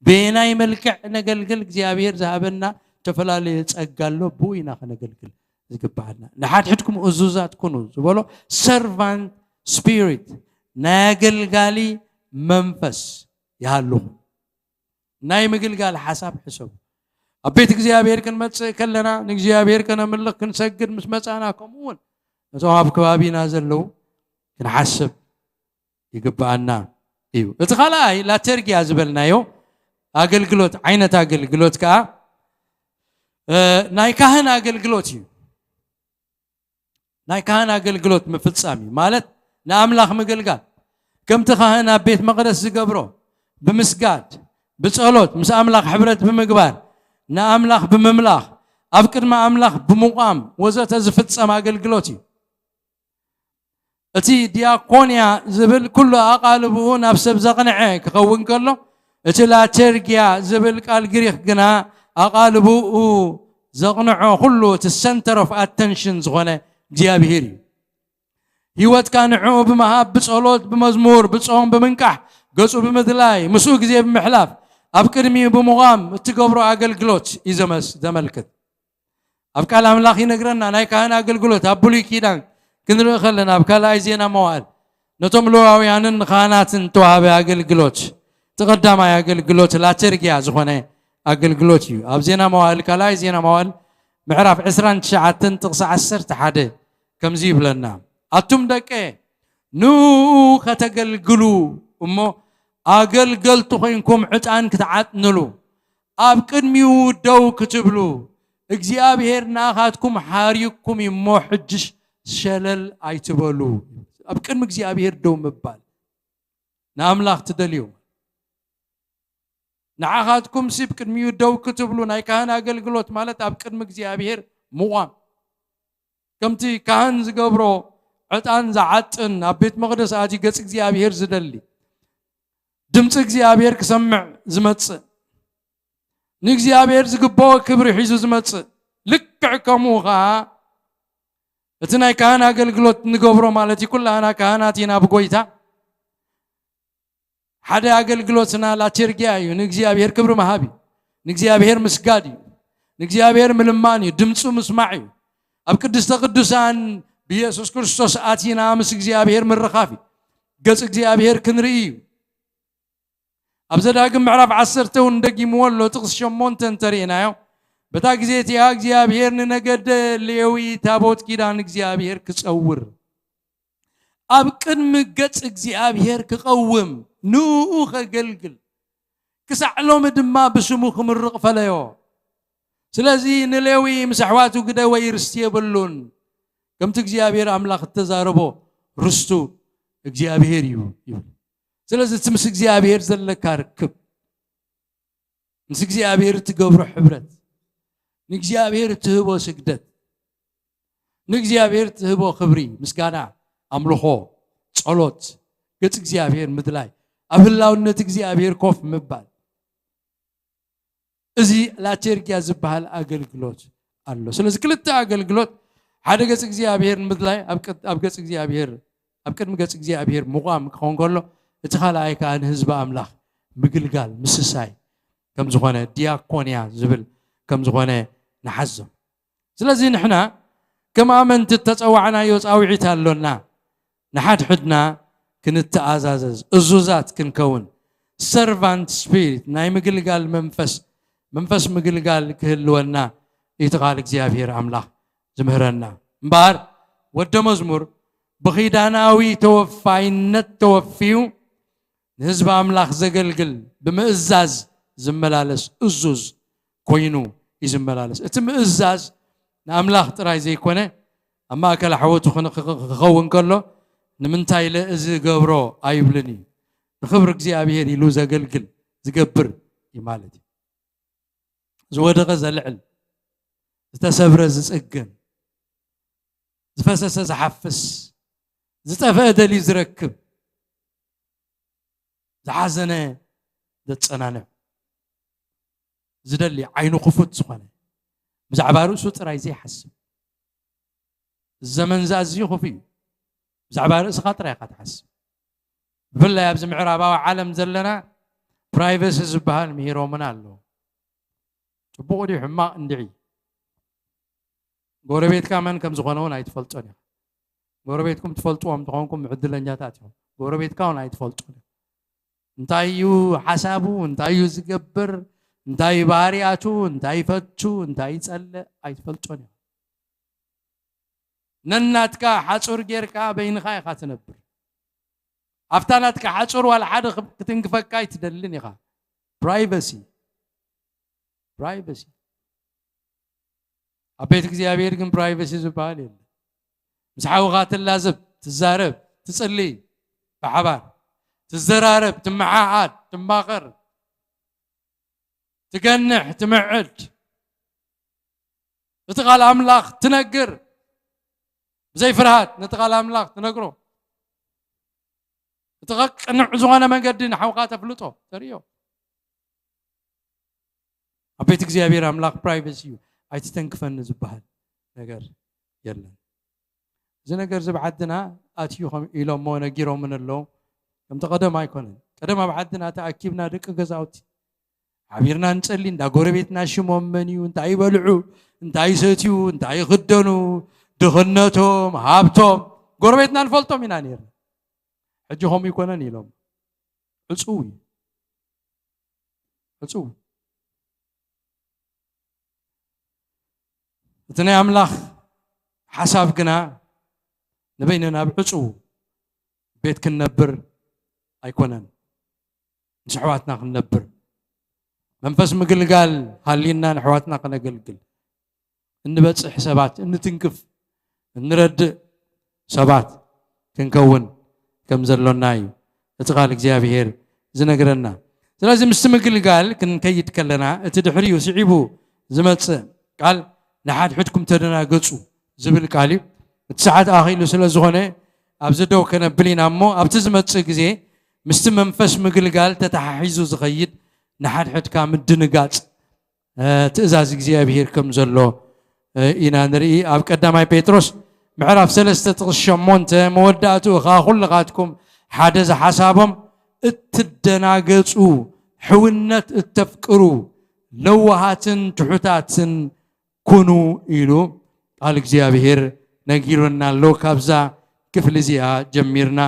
በናይ መልክዕ ነገልግል እግዚአብሔር ዝሃበና ተፈላለየ ጸጋ ኣሎ ብኡ ኢና ከነገልግል ዝግባአና ንሓድሕድኩም እዙዛት ኩኑ ዝበሎ ሰርቫንት ስፒሪት ናገልጋሊ መንፈስ ይሃሉኹም ናይ ምግልጋል ሓሳብ ሕሰቡ ኣብ ቤት እግዚአብሔር ክንመጽእ ከለና ንእግዚአብሔር ከነምልኽ ክንሰግድ ምስ መጻና ከምኡውን ነቶም ኣብ ከባቢና ዘለዉ ክንሓስብ ይግባአና እዩ እቲ ካልኣይ ላተርጊያ ዝበልናዮ አገልግሎት ዓይነት አገልግሎት ከዓ ናይ ካህን አገልግሎት እዩ ናይ ካህን አገልግሎት ምፍጻሚ ማለት ንኣምላኽ ምግልጋል ከምቲ ካህን ኣብ ቤት መቅደስ ዝገብሮ بمسجد بصلوت مس أملاخ حبرت بمقبار نا أملاخ بمملاخ أفكر ما أملاخ بمقام وزت زفت سما قلقلوتي أتي دياقونيا زبل كله أقالبه نفس بزقنعه كقون كله أتي لا ترجع زبل قال قريخ جنا أقالبه زقنعه كله السنتر اوف اتنشن زغنه እግዚአብሔር ህይወት ካንዑ በመሃብ በጸሎት በመዝሙር በጾም በመንቃህ ገጹ በመድላይ ምሱ ጊዜ በመሕላፍ ኣብ ቅድሚ በመጓም እትገብሩ አገልግሎት ይዘመስ ተመልከት ኣብ ቃል አምላኽ ይነግረና ናይ ካህን አገልግሎት ኣብ ብሉይ ኪዳን ክንርኢ ከለና ኣብ ካልኣይ ዜና መዋዕል ነቶም ሌዋውያንን ካህናትን ተዋህበ አገልግሎት ተቀዳማይ አገልግሎት ላተርጊያ ዝኾነ አገልግሎት እዩ ኣብ ዜና መዋዕል ካልኣይ ዜና መዋዕል ምዕራፍ 29 ጥቅስ 11 ከምዚ ይብለና አቱም ደቀ ኑ ከተገልግሉ እሞ አገልገልቱ ኮይንኩም ዕጣን ክትዓጥንሉ ኣብ ቅድሚው ደው ክትብሉ እግዚአብሔር ናኻትኩም ሓሪኩም እሞ ሕጅሽ ሸለል አይትበሉ ኣብ ቅድሚ እግዚአብሔር ደው ምባል ንኣምላኽ ትደልዩ ንዓኻትኩም ሲብ ቅድሚው ደው ክትብሉ ናይ ካህን አገልግሎት ማለት ኣብ ቅድሚ እግዚአብሔር ምቋም ከምቲ ካህን ዝገብሮ ዕጣን ዝዓጥን ኣብ ቤት መቅደስ ኣቲ ገጽ እግዚአብሔር ዝደሊ ድምጽ እግዚአብሔር ክሰምዕ ዝመጽእ ንእግዚአብሔር ዝግብኦ ክብሪ ሒዙ ዝመጽእ ልክዕ ከምኡኻ እቲ ናይ ካህን አገልግሎት ንገብሮ ማለት ይኩላና ካህናት ኢና ብጎይታ ሓደ አገልግሎትና ላተርጊያ እዩ ንእግዚአብሔር ክብሪ መሃቢ ንእግዚአብሔር ምስጋድ እዩ ንእግዚአብሔር ምልማን እዩ ድምጹ ምስማዕ እዩ ኣብ ቅድስተ ቅዱሳን بيسوع كريستوس آتينا مس እግዚአብሔር ምርኻፊ ገጽ እግዚአብሔር ክንርኢ ኣብዘዳግም ምዕራፍ 10 እንደጊምወሎ ጥቅስ 8 ተሪናዮ በታ ጊዜ ቲያ እግዚአብሔር ንነገደ ሌዊ ታቦት ኪዳን እግዚአብሔር ክጸውር ኣብ ቅድሚ ገጽ እግዚአብሔር ክቀውም ንኡ ከገልግል ክሳዕሎም ድማ ብስሙ ክምርቕ ፈለዮ ስለዚ ንሌዊ ምስሕዋቱ ግደ ወይ ርስቲ የብሉን ከምቲ እግዚአብሔር አምላኽ ተዛረቦ ርስቱ እግዚአብሔር እዩ ስለዚህ ትምስ እግዚአብሔር ዘለካ ርክብ ምስ እግዚአብሔር ትገብሩ ሕብረት ንእግዚአብሔር ትህቦ ስግደት ንእግዚአብሔር ትህቦ ክብሪ ምስጋና አምልኾ ጸሎት ገጽ እግዚአብሔር ምድላይ ኣብላውነት እግዚአብሔር ኮፍ ምባል እዚ ላተርጊያ ዝበሃል አገልግሎት አሎ ስለዚህ ክልተ አገልግሎት ሓደ ገጽ እግዚአብሔር ምድላይ ኣብ ገጽ እግዚአብሔር ኣብ ቅድሚ ገጽ እግዚአብሔር ምቋም ክኾን ከሎ እቲ ካልኣይ ከዓ ንህዝቢ አምላኽ ምግልጋል ምስሳይ ከም ዝኾነ ዲያቆንያ ዝብል ከም ዝኾነ ንሓዘብ ስለዚህ ንሕና ከም ኣመንቲ ተጸዋዕናዮ ጻውዒት ኣሎና ንሓድሕድና ክንተኣዛዘዝ እዙዛት ክንከውን ሰርቫንት ስፒሪት ናይ ምግልጋል መንፈስ ምግልጋል ክህልወና ይትቃል እግዚአብሔር አምላኽ زمهرنا مبار ود مزمور بخيداناوي توفاينت توفيو نهزب أملاخ زقلقل بمئزاز زملالس أزوز كوينو يزملالس اتم إزاز نأملاخ تراي زي كونه أما أكل حوتو خون كله نمنتاي لأزي قبرو آيبلني نخبرك زي أبيهر يلو زقلقل زقبر يمالدي زود غزة العلم زتسبرز زقن زفسس زحفس زتفادل يزركب زحزنه زتصنانع زدلي عينو خفوت زخنه بزعبارو سو طراي زي حسب الزمن زازي خفي بزعبارو سخاطر يا تحسب بالله يا بز معراباو عالم زلنا برايفسي زبهال ميرو منالو تبودي حما اندعي ጎረቤት ካመን ከም ዝኾነውን አይትፈልጡን ጎረቤትኩም ትፈልጡዎም ተኾንኩም ዕድለኛታት እዮም ጎረቤት ካውን አይትፈልጡን እንታዩ ሐሳቡ እንታዩ ዝገብር እንታይ ባህሪያቱ እንታይ ፈቱ እንታይ ጸለ አይትፈልጡን ነናትካ ሓጹር ጌርካ በይንኻ ኢኻ ትነብር ኣፍታናትካ ሓጹር ዋላ ሓደ ክትንግፈካ ይትደልን ኢኻ ፕራይቬሲ أبيت እግዚአብሔር ግን ፕራይቬሲ ዝባል የለ مسحوغا تلازب تزارب تصلي بحبار تزرارب تمعاد تمباخر تجنح تمعد نتقال أملاخ تنقر زي فرهات نتقال أملاخ تنقره نتقق نعزوانا من قدنا حوقات فلوتو تريو أبيتك زي أبير أملاخ برايفسيو أي تستنكفن زبهال نقر يلا زي نقر زبعدنا أتيوهم إلى مو نقيرهم من اللو كم تقدم ما يكونن قدم بعدنا تأكيبنا دك جزاوتي عبيرنا نسألي دا قربتنا شموم منيو انت أي بلعو انت أي ستيو انت أي خدنو دخنتهم هابتهم قربتنا نفلتهم من أنير حجهم يكونن يلوم أسوي تني أملاخ حساب كنا نبيننا بعصو بيت كنبر أيكونن نحواتنا كنبر منفس مقلقال خلينا نحواتنا كنقلقل نبص حسابات نتنكف نرد سبات كنكون كم زلوناي اتقال እግዚአብሔር ዝነግረና ስለዚህ مستمقلقال كنكيد كلنا اتدحريو سعيبو زمص قال نحد حدكم تدناغصو زبل قالي تسعات اخيلو ስለዝኾነ ابز دو كنبلينا مو ابت زمص غزي مست منفس مقلقال تتححيزو زخيد نحد حدكا مدنغاص تእዛዝ እግዚአብሔር كم زلو ኢና نري اب قداماي بطرس معرف 3:8 موداتو خلقاتكم حدث حسابهم اتدناغصو حونت اتفقرو لوهاتن تحوتاتن كونو إلو قال እግዚአብሔር نغيرنا لو كابزا كفل زيا جميرنا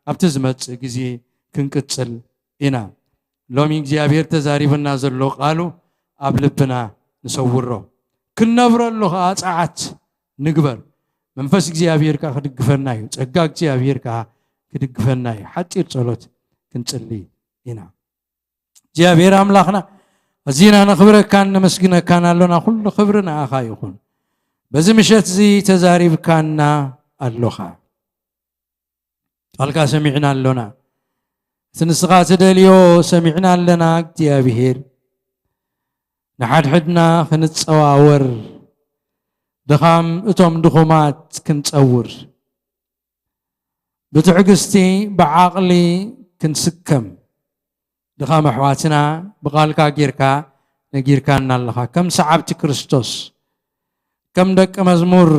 ابتزمت غزي كنقصل إنا لومي እግዚአብሔር تزاريبنا زلو قالو ابلبنا نسورو كنبرلو اصعات نغبر منفس እግዚአብሔር کا خدغفناي ጸጋ እግዚአብሔር کا خدغفناي حطير ጸሎت كنصلي إنا እግዚአብሔር አምላክና أزينا نخبرك كان نمسكنا كان لنا كل خبرنا أخايخون بزمشت زي تزاريب كاننا اللخا قالك سمعنا لنا سنسقات دليو سمعنا لنا እግዚአብሔር نحد حدنا خنتصواور دخام اتم دخومات كنتصور بتعقستي بعقلي كنسكم دخام حواتنا بقالكا غيركا نغيركا نالخا كم صعبت كريستوس كم دق مزمور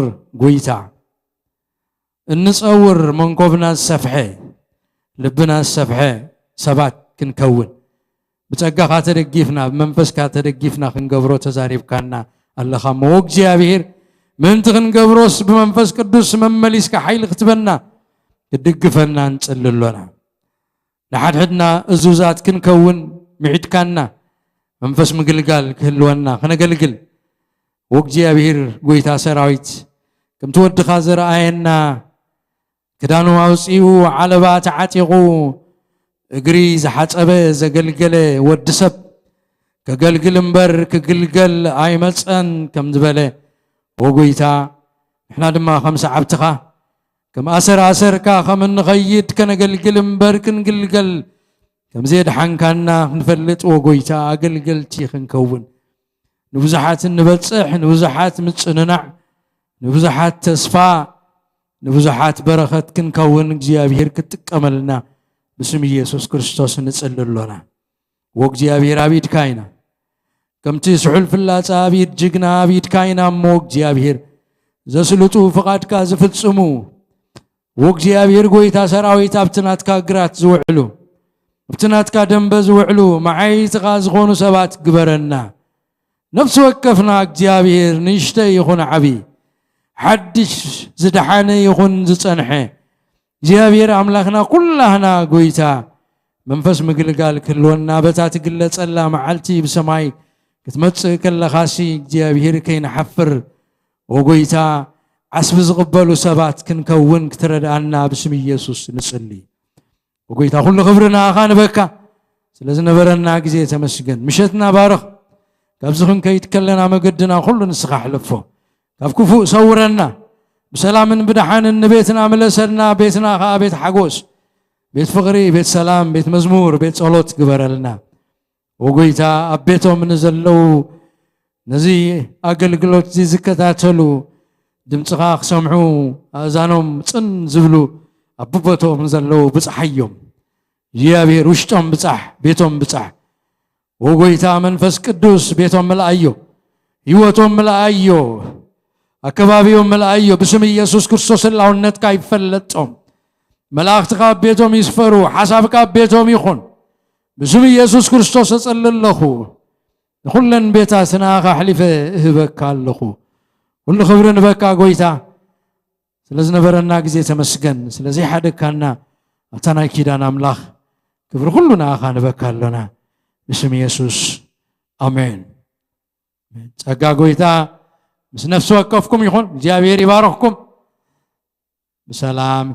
غويتا نصور منكوبنا السفحه لبنا السفحه سبات كنكون بصقا تدغيفنا بمنفس تدغيفنا كنغبرو تزاريبكانا الله مو እግዚአብሔር من تخنغبروس بمنفس قدوس ممليس كحيل ختبنا تدغفنا نصللونا نحد حدنا ازوزات كنكون معدكانا منفس مقلقال كهلونا خنقلقل وእግዚአብሔር ጎይታ ሰራዊት كم تود خازر اينا كدانو اوصيو علبات عتيقو اغري زحصبه زغلغله ودسب كغلغل امبر كغلغل ايمصن كم زبله وغويتا احنا دما 5 عبتخا كم أسر كا خمن نخيد كنقلقل مبركن قلقل كم زيد حنكنا نفلت وقويتا قلقل تيخن كون نبزحات نبتصح نبزحات متصننع نبزحات تسفا نبزحات برخت كنكون እግዚአብሔር كتقملنا بسم يسوع كريستوس نصللنا وእግዚአብሔር አቢድ ካይና كم تسحل فلاص አቢድ ጅግና አቢድ ካይና ሞ እግዚአብሔር ዘስሉጡ ፍቃድካ ዝፍጽሙ وእግዚአብሔር ጎይታ ሰራዊት አብትናትካ ግራት ዝውዕሉ አብትናትካ ደንበ ዝውዕሉ ማዓይትኻ ዝኾኑ ሰባት ግበረና ነፍስ ወከፍና እግዚአብሔር ንሽተ ይኹን ዓቢ ሓድሽ ዝደሓነ ይኹን ዝጸንሐ እግዚአብሔር አምላክና ኩላህና ጎይታ መንፈስ ምግልጋል ክልወና በታት ግለጸላ መዓልቲ በሰማይ ክትመጽእ ከለኻሲ እግዚአብሔር ከይንሐፍር ወጎይታ عسب زقبلوا سبات كنكون كتردعنا باسم يسوع نصلي وقيتا كل خبرنا خان بكا سلازنا برنا غزي تمسجن مشتنا بارخ كابزخن كيتكلنا مقدنا كل نسخ حلفو كفكفو صورنا بسلام بدحان بيتنا ملسنا بيتنا بيت حقوس ቤት ፍቅሪ ቤት ሰላም ቤት መዝሙር ቤት ጸሎት ግበረልና ወጎይታ አቤቶም ንዘለው ነዚ አገልግሎት ዝከታተሉ ድምጽኻ ክሰምዑ አዛኖም ጽን ዝብሉ አብቦቶም ዘለው ብጽሐዮም እግዚአብሔር ውሽጦም ብጻሕ ቤቶም ብጻሕ ወጎይታ መንፈስ ቅዱስ ቤቶም መልአዮ ህይወቶም መልአዮ አከባቢዮም መልአዮ በስም ኢየሱስ ክርስቶስ ላውነት ካይፈለጦም መላእክትካ ቤቶም ይስፈሩ ሐሳብካ ቤቶም ይኹን በስም ኢየሱስ ክርስቶስ ጸልለኹ ሁሉን ቤታትና ካሕሊፈ እህበካ ኣለኹ ሁሉ ክብርን በካ ጎይታ ስለዚህ ነበረና ጊዜ ተመስገን ስለዚህ ሓደካና አታናይ ኪዳን አምላኽ ክብር ሁሉ ናኻ ንበካለና በስም ኢየሱስ አሜን ጸጋ ጎይታ ምስ ነፍስ ወከፍኩም ይኹን እግዚአብሔር ይባርክኩም በሰላም